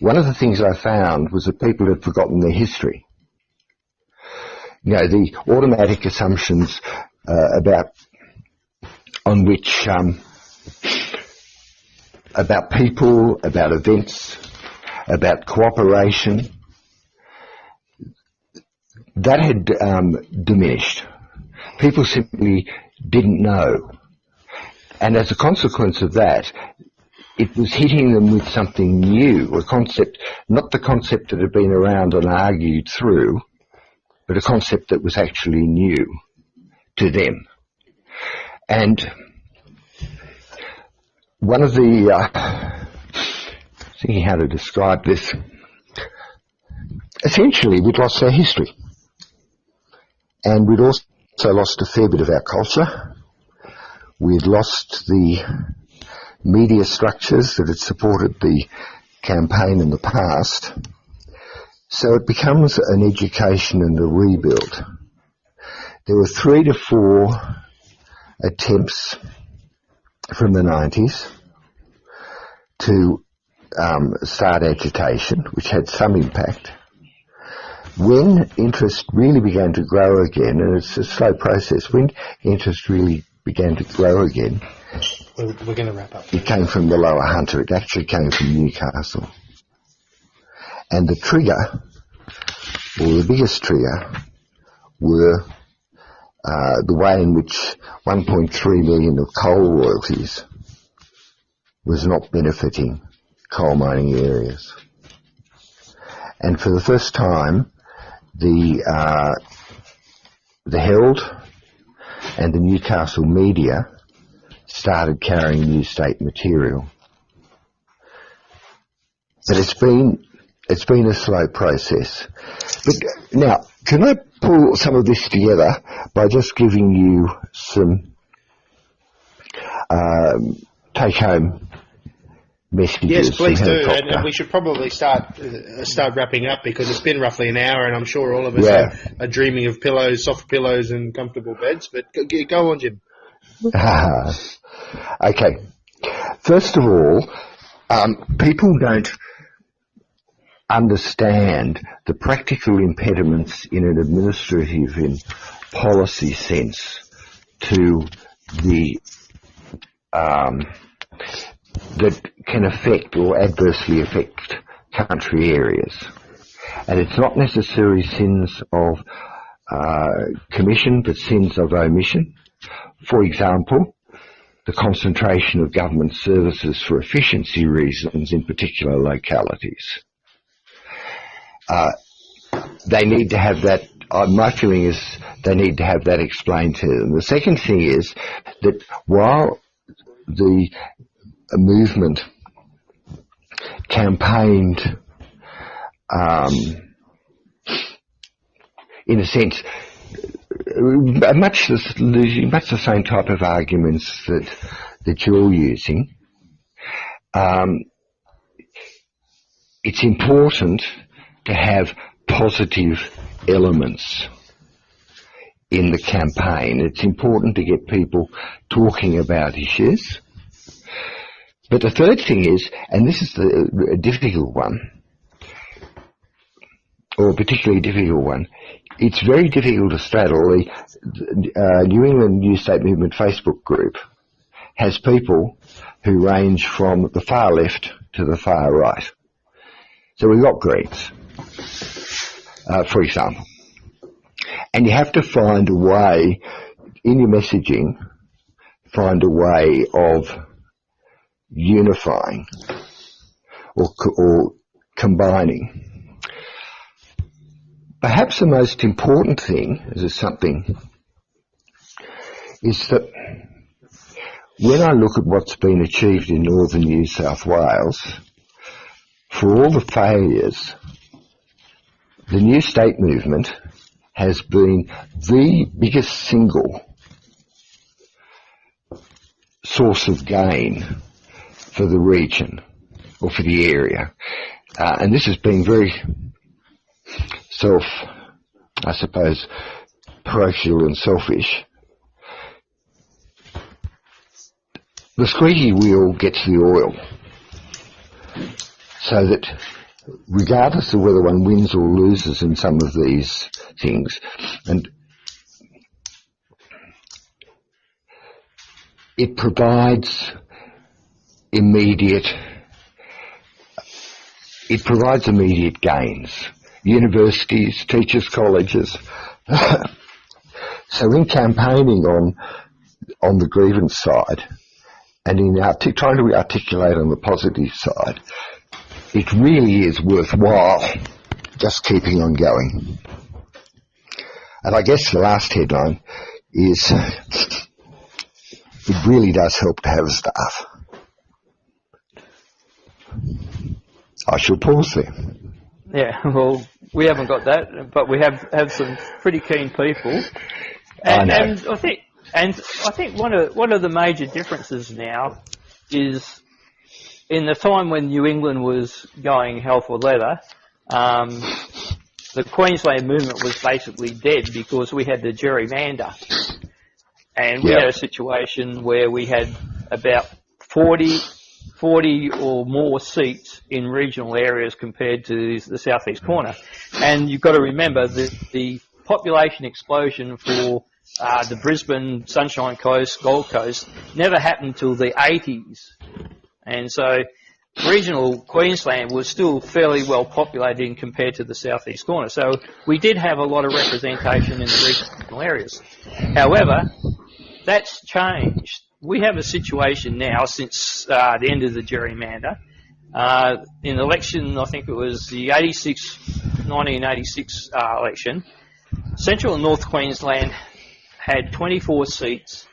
one of the things I found was that people had forgotten their history. You know, the automatic assumptions about people, about events, about cooperation, that had diminished. People simply didn't know. And as a consequence of that, it was hitting them with something new, a concept, not the concept that had been around and argued through, but a concept that was actually new to them. And one of the, thinking how to describe this, essentially we'd lost our history. And we'd also lost a fair bit of our culture. We'd lost the media structures that had supported the campaign in the past. So it becomes an education and a rebuild. There were 3 to 4 attempts from the 90s to start agitation, which had some impact. When interest really began to grow again, and it's a slow process, when interest really began to grow again, we're going to wrap up. It came from the Lower Hunter. It actually came from Newcastle. And the trigger, or the biggest trigger, were the way in which 1.3 million of coal royalties was not benefiting coal mining areas. And for the first time, the Herald and the Newcastle media started carrying New State material. But it's been a slow process. But now, can I pull some of this together by just giving you some take-home messages? Yes, please do. And we should probably start wrapping up, because it's been roughly an hour, and I'm sure all of us are dreaming of pillows, soft pillows, and comfortable beds. But go on, Jim. Okay. First of all, people don't understand the practical impediments in an administrative and policy sense to the that can affect or adversely affect country areas. And it's not necessarily sins of commission, but sins of omission. For example, the concentration of government services for efficiency reasons in particular localities. They need to have that, my feeling is they need to have that explained to them. The second thing is that while the movement campaigned, in a sense, much the same type of arguments that you're using, it's important to have positive elements in the campaign. It's important to get people talking about issues. But the third thing is, and this is a difficult one, or a particularly difficult one, it's very difficult to straddle. The New England New State Movement Facebook group has people who range from the far left to the far right. So we've got Greens, for example. And you have to find a way, in your messaging, find a way of unifying or combining. Perhaps the most important thing, is that when I look at what's been achieved in northern New South Wales, for all the failures, the New State Movement has been the biggest single source of gain for the region or for the area. And this has been very parochial and selfish. The squeaky wheel gets the oil. So that regardless of whether one wins or loses in some of these things, and it provides immediate gains. Universities, teachers' colleges. So in campaigning on the grievance side, and in trying to articulate on the positive side, it really is worthwhile just keeping on going. And I guess the last headline is it really does help to have a staff. I shall pause there. Yeah, well, we haven't got that, but we have some pretty keen people. And I think one of the major differences now is in the time when New England was going hell for leather, the Queensland movement was basically dead because we had the gerrymander. And we had a situation where we had about 40 or more seats in regional areas compared to the southeast corner. And you've got to remember that the population explosion for the Brisbane, Sunshine Coast, Gold Coast never happened till the 80s. And so regional Queensland was still fairly well populated compared to the southeast corner. So we did have a lot of representation in the regional areas. However, that's changed. We have a situation now since the end of the gerrymander. In election, I think it was the 1986 election, Central and North Queensland had 24 seats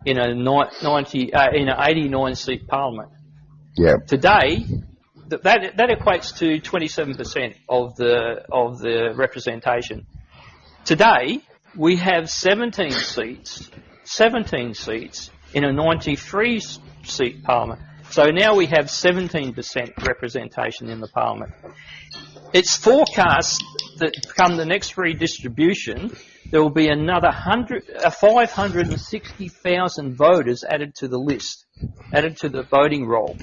in an 89-seat parliament. Yeah. Today, that equates to 27% of the representation. Today, we have 17 seats in a 93-seat parliament. So now we have 17% representation in the parliament. It's forecast that come the next redistribution, there will be another 560,000 voters added to the list, added to the voting roll,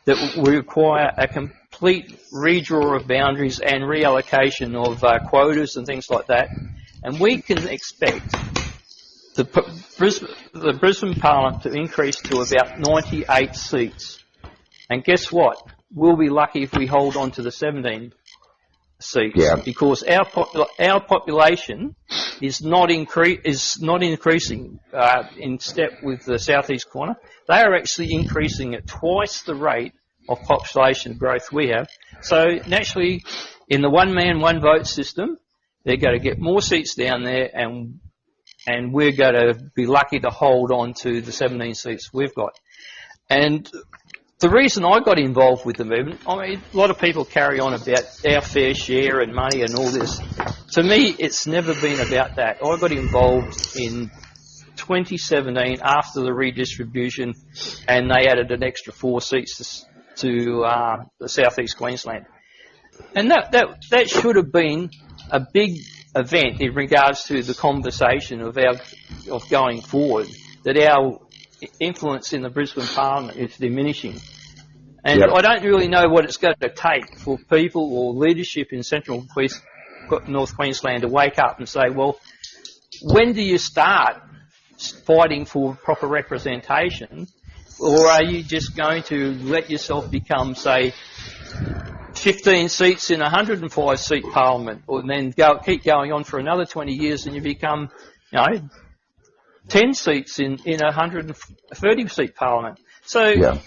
that will require a complete redraw of boundaries and reallocation of quotas and things like that. And we can expect the Brisbane Parliament to increase to about 98 seats. And guess what? We'll be lucky if we hold on to the 17 seats, because our population is not increasing in step with the southeast corner. They are actually increasing at twice the rate of population growth we have. So naturally, in the one-man, one-vote system, they're going to get more seats down there, and we're going to be lucky to hold on to the 17 seats we've got. And the reason I got involved with the movement, I mean, a lot of people carry on about our fair share and money and all this. To me, it's never been about that. I got involved in 2017 after the redistribution, and they added an extra 4 seats to the southeast Queensland. And that should have been a big event in regards to the conversation of going forward, that our influence in the Brisbane Parliament is diminishing. And I don't really know what it's going to take for people or leadership in central North Queensland to wake up and say, well, when do you start fighting for proper representation, or are you just going to let yourself become, say, 15 seats in a 105-seat parliament, or then keep going on for another 20 years and you become, 10 seats in a 130-seat parliament? So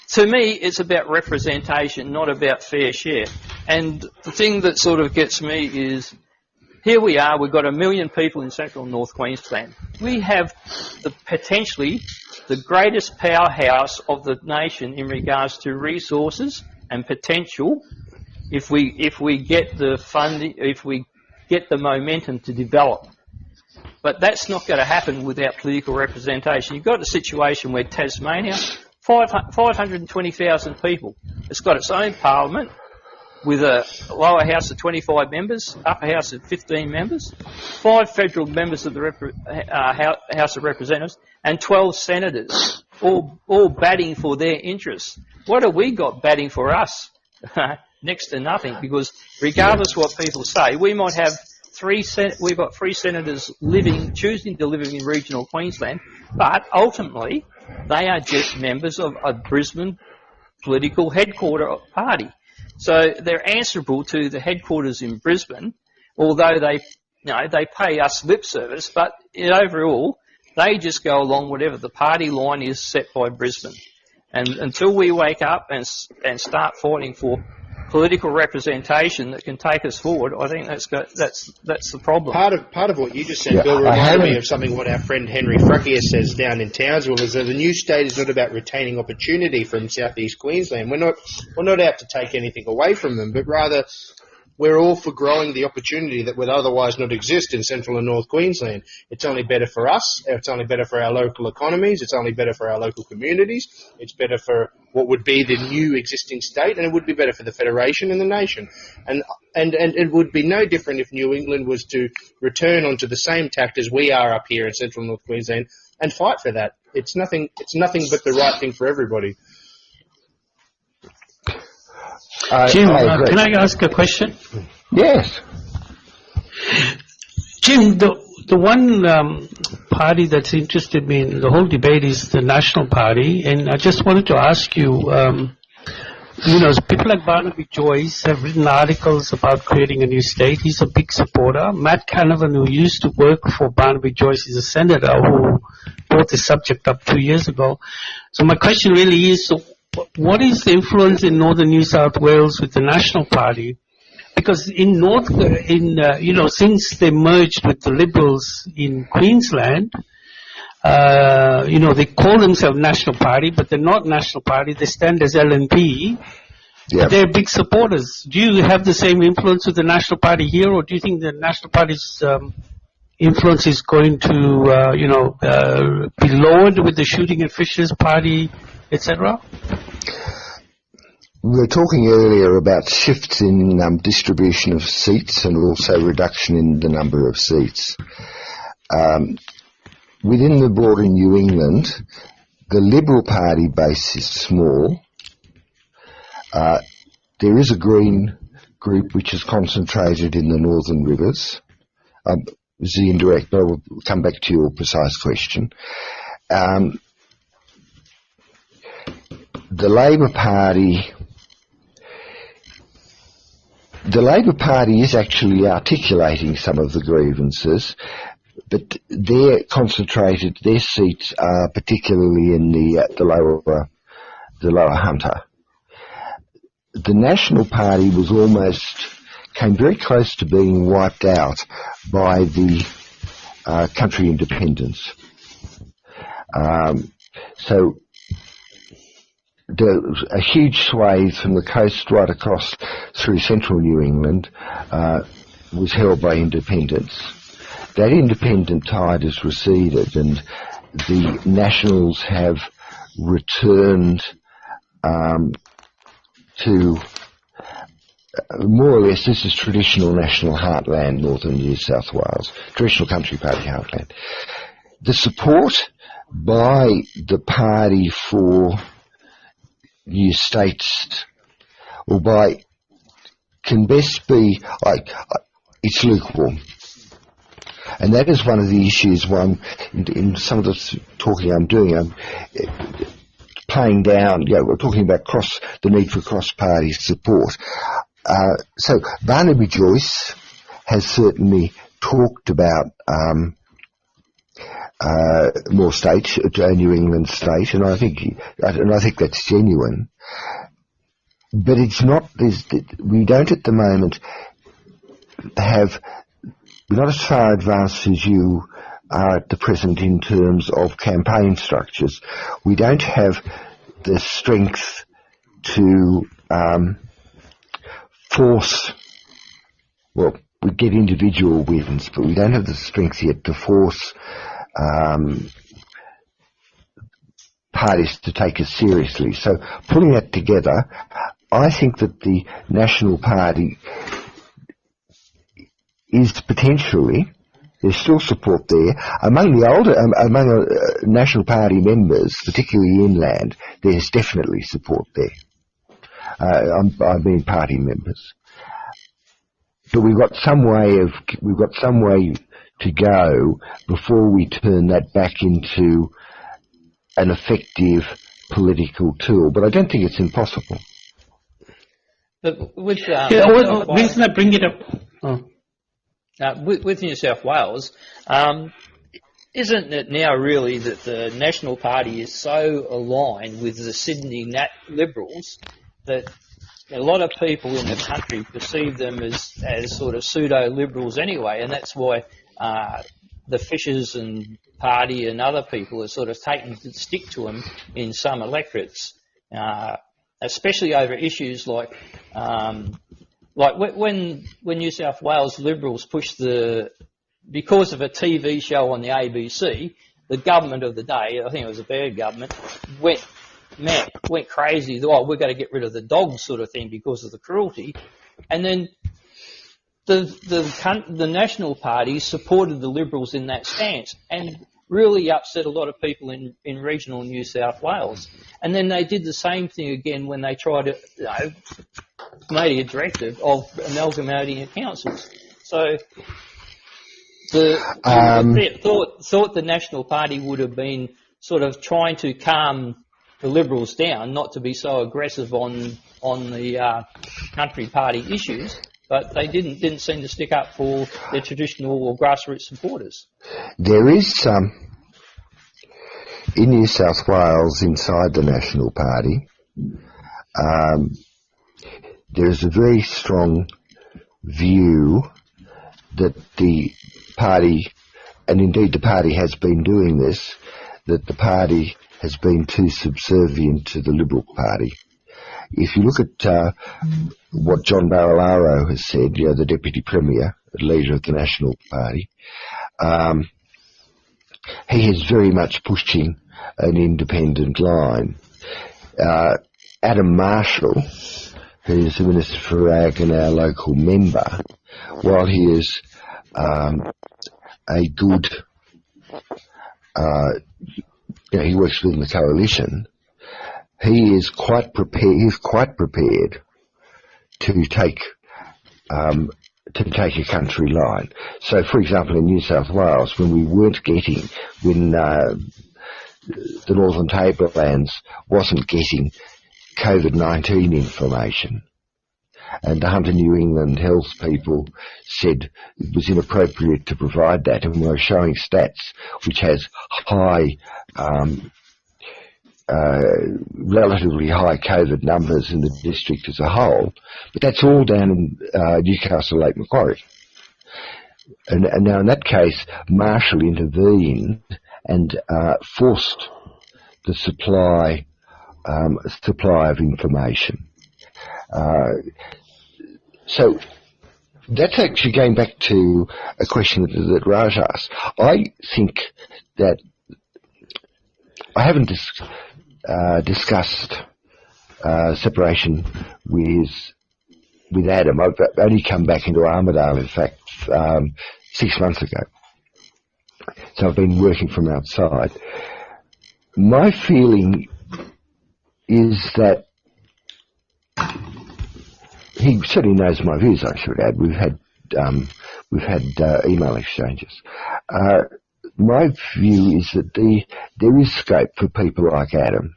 to me, it's about representation, not about fair share. And the thing that sort of gets me is, here we are, we've got 1 million people in central North Queensland. We have potentially the greatest powerhouse of the nation in regards to resources and potential, if we get the funding, if we get the momentum to develop. But that's not going to happen without political representation. You've got a situation where Tasmania, 520,000 people. It's got its own parliament with a lower house of 25 members, upper house of 15 members, 5 federal members of the House of Representatives, and 12 senators, all batting for their interests. What have we got batting for us? Next to nothing, because regardless what people say, we might have we've got 3 senators choosing to live in regional Queensland, but ultimately they are just members of a Brisbane political headquarter party. So they're answerable to the headquarters in Brisbane, although they pay us lip service, but overall they just go along whatever the party line is set by Brisbane. And until we wake up and start fighting for political representation that can take us forward, I think that's the problem. Part of what you just said, Bill, reminded me of something what our friend Henry Fruckier says down in Townsville, is that the new state is not about retaining opportunity from southeast Queensland. We're not out to take anything away from them, but rather we're all for growing the opportunity that would otherwise not exist in central and north Queensland. It's only better for us. It's only better for our local economies. It's only better for our local communities. It's better for what would be the new existing state, and it would be better for the Federation and the nation. And it would be no different if New England was to return onto the same tact as we are up here in central and north Queensland and fight for that. It's nothing but the right thing for everybody. Jim, can I ask a question? Yes. Jim, the one party that's interested me in the whole debate is the National Party, and I just wanted to ask you, people like Barnaby Joyce have written articles about creating a new state. He's a big supporter. Matt Canavan, who used to work for Barnaby Joyce, is a senator who brought the subject up 2 years ago. So my question really is, what is the influence in northern New South Wales with the National Party? Because since they merged with the Liberals in Queensland, they call themselves National Party, but they're not National Party. They stand as LNP. Yep. They're big supporters. Do you have the same influence with the National Party here, or do you think the National Party's influence is going to, be lowered with the Shooting at Fishers Party, etc.? We were talking earlier about shifts in distribution of seats and also reduction in the number of seats. Within the broader New England, the Liberal Party base is small. There is a Green group which is concentrated in the Northern Rivers. This is indirect, but I will come back to your precise question. The Labor Party is actually articulating some of the grievances, but their seats are particularly in the lower Hunter. The National Party came very close to being wiped out by the country independents. So a huge swathe from the coast right across through central New England was held by independents. That independent tide has receded, and the Nationals have returned to more or less, this is traditional national heartland, Northern New South Wales, traditional country party heartland. The support by the party for new states, or by, can best be, it's lukewarm. And that is one of the issues in some of the talking I'm doing, I'm playing down, we're talking about the need for cross-party support. So Barnaby Joyce has certainly talked about more states, a New England state, and I think that's genuine. But it's not. We don't at the moment we're not as far advanced as you are at the present in terms of campaign structures. We don't have the strength to force. Well, we get individual wins, but we don't have the strength yet to force parties to take us seriously. So putting that together, I think that the National Party is potentially, there's still support there. Among National Party members, particularly inland, there's definitely support there. I mean party members. But we've got some way to go before we turn that back into an effective political tool. But I don't think it's impossible. But with reason I bring it up. With New South Wales, isn't it now really that the National Party is so aligned with the Sydney Liberals that a lot of people in the country perceive them as sort of pseudo-liberals anyway, and that's why the Fishers and Party and other people are sort of taking to stick to them in some electorates, especially over issues like when New South Wales Liberals pushed because of a TV show on the ABC, the government of the day, I think it was a bad government, went crazy. Oh, we're going to get rid of the dogs sort of thing because of the cruelty. And then the National Party supported the Liberals in that stance and really upset a lot of people in regional New South Wales. And then they did the same thing again when they tried to, made a directive of amalgamating the councils. So thought the National Party would have been sort of trying to calm the Liberals down, not to be so aggressive on the country party issues, but they didn't seem to stick up for their traditional or grassroots supporters. There is in New South Wales, inside the National Party, there is a very strong view that the party, and indeed the party has been doing this, that the party has been too subservient to the Liberal Party. If you look at what John Barilaro has said, the Deputy Premier, the leader of the National Party, he is very much pushing an independent line. Adam Marshall, who is the Minister for Ag and our local member, while he is a good, he works within the coalition, he is quite prepared. He's quite prepared to take a country line. So, for example, in New South Wales, when the Northern Tablelands wasn't getting COVID-19 information, and the Hunter New England Health people said it was inappropriate to provide that, and we were showing stats which has relatively high COVID numbers in the district as a whole, but that's all down in Newcastle Lake Macquarie. And now in that case, Marshall intervened and forced the supply of information. So that's actually going back to a question that Raj asked. I think that I haven't discussed separation with with Adam. I've only come back into Armidale, in fact, 6 months ago. So I've been working from outside. My feeling is that he certainly knows my views, I should add. We've had email exchanges. My view is that there is scope for people like Adam,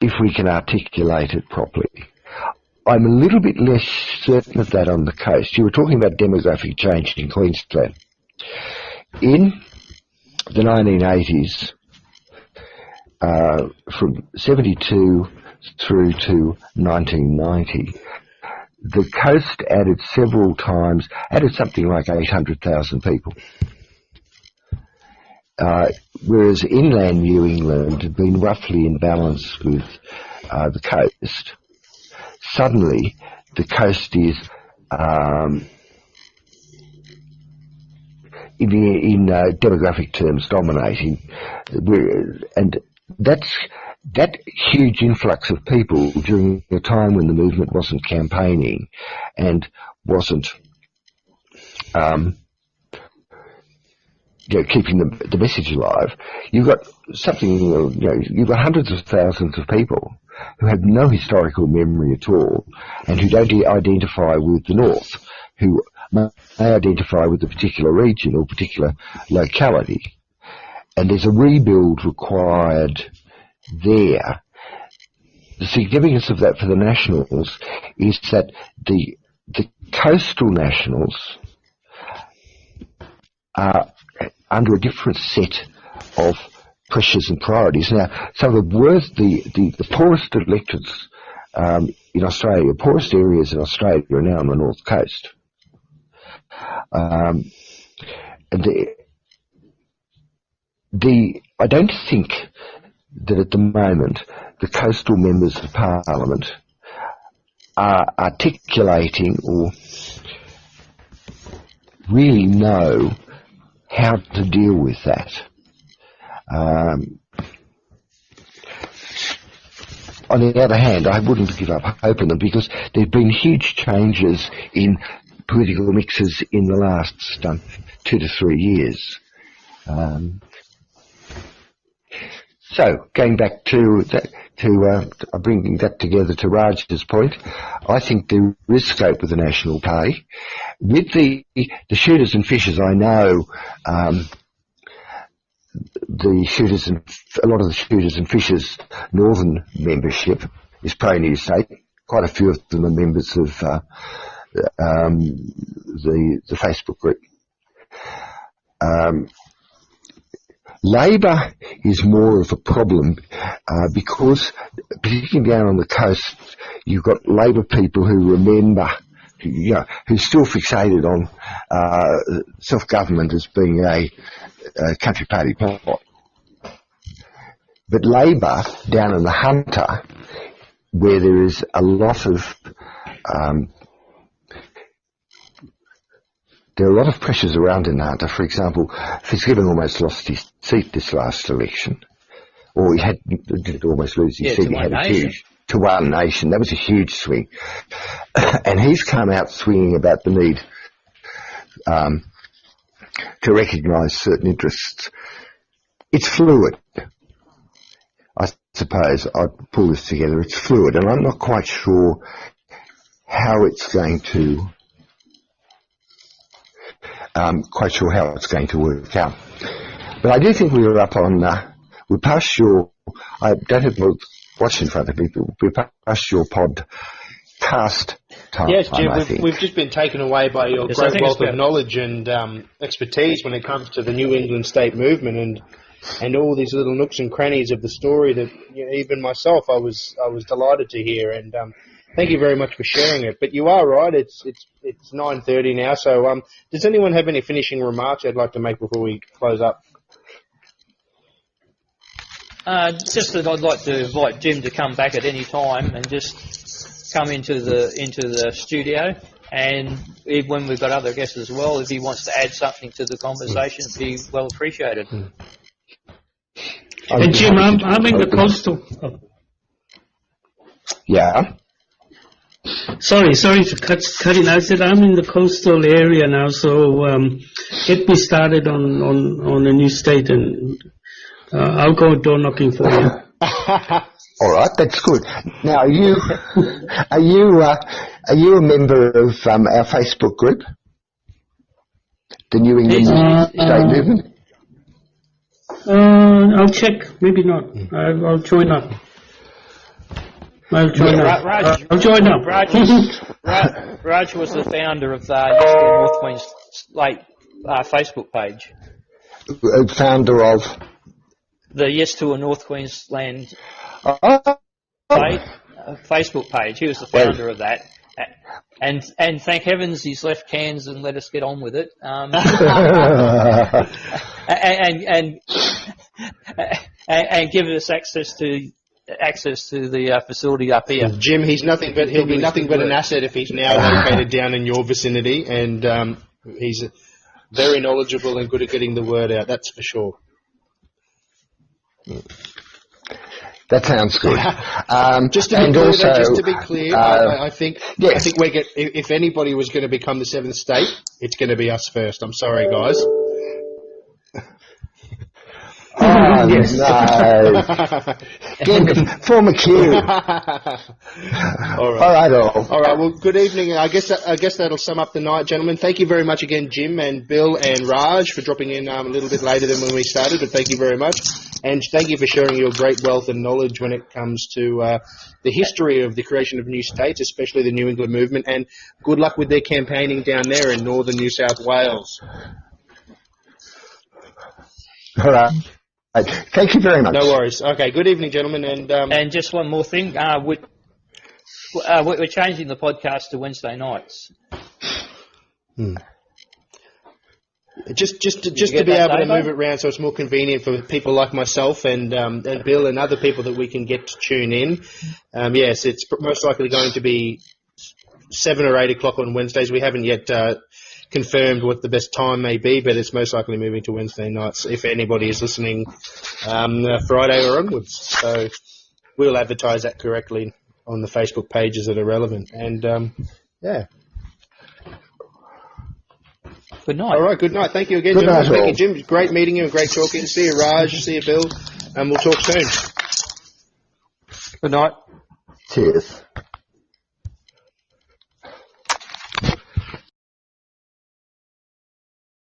if we can articulate it properly. I'm a little bit less certain of that on the coast. You were talking about demographic change in Queensland. In the 1980s, from 72 through to 1990, the coast added something like 800,000 people. Whereas inland New England had been roughly in balance with the coast. Suddenly, the coast is in demographic terms dominating, and that huge influx of people during a time when the movement wasn't campaigning and wasn't keeping the message alive. You've got you've got hundreds of thousands of people who have no historical memory at all and who don't identify with the North, who may identify with a particular region or particular locality. And there's a rebuild required there. The significance of that for the Nationals is that the coastal Nationals are under a different set of pressures and priorities. Now, some of the poorest electorates in Australia, poorest areas in Australia are now on the North Coast. And I don't think that at the moment the coastal members of Parliament are articulating or really know how to deal with that. On the other hand, I wouldn't give up hope on them because there have been huge changes in political mixes in the last 2 to 3 years. So, going back to bringing that together to Raj's point, I think there is scope with the National Party. With the shooters and fishers, I know a lot of the shooters and fishers Northern membership is pro-New State. Quite a few of them are members of the Facebook group. Labor is more of a problem because, particularly down on the coast, you've got Labor people who remember, who's still fixated on self-government as being a country party plot. But Labor down in the Hunter, where there is a lot of there are a lot of pressures around in the Hunter. For example, Fitzgibbon almost lost his seat this last election, or he didn't almost lose his seat. He had a huge to One Nation. That was a huge swing, and he's come out swinging about the need to recognise certain interests. It's fluid. I suppose I'd pull this together. It's fluid, and I'm not quite sure how it's going to. Work out. But I do think we were up on. We're past your. I don't have my watch in front of me, but we're past your podcast time. Yes, Jim, we've just been taken away by your great wealth of knowledge and expertise when it comes to the New England state movement and all these little nooks and crannies of the story that even myself I was delighted to hear, and thank you very much for sharing it. But you are right, it's 9:30 now, so does anyone have any finishing remarks they'd like to make before we close up? Just that I'd like to invite Jim to come back at any time and just come into the studio, and when we've got other guests as well, if he wants to add something to the conversation, it'd be well appreciated. And Jim, I'm in the coastal. Yeah. Sorry to cut in. I said I'm in the coastal area now, so get me started on a new state, and I'll go door knocking for you. All right, that's good. Now, are you a member of our Facebook group, the New England State Movement? I'll check. Maybe not. I'll join up. I'll join up. Raj was the founder of North Queensland Facebook page. Founder of the Yes to a North Queensland Facebook page. He was the founder of that. And thank heavens he's left Cairns and let us get on with it. And give us access to the facility up here. Jim, he'll be nothing but an asset if he's now located down in your vicinity, and he's very knowledgeable and good at getting the word out. That's for sure. That sounds good. Just to be clear, I think if anybody was going to become the seventh state, it's going to be us first. I'm sorry, guys. Oh, yes. No. Form a queue. All right. Well, good evening. I guess that'll sum up the night, gentlemen. Thank you very much again, Jim and Bill and Raj, for dropping in a little bit later than when we started, but thank you very much. And thank you for sharing your great wealth and knowledge when it comes to the history of the creation of new states, especially the New England movement, and good luck with their campaigning down there in northern New South Wales. All right. Thank you very much. No worries. Okay, good evening, gentlemen. And just one more thing. We're changing the podcast to Wednesday nights. Just to be able to move it around so it's more convenient for people like myself and Bill and other people that we can get to tune in. Yes, it's most likely going to be 7 or 8 o'clock on Wednesdays. We haven't yet confirmed what the best time may be, but it's most likely moving to Wednesday nights if anybody is listening Friday or onwards. So we'll advertise that correctly on the Facebook pages that are relevant. And, Good night. All right, good night. Thank you again, Good gentlemen. night, Thank you, Jim. Great meeting you and great talking. See you, Raj. See you, Bill. And we'll talk soon. Good night. Cheers.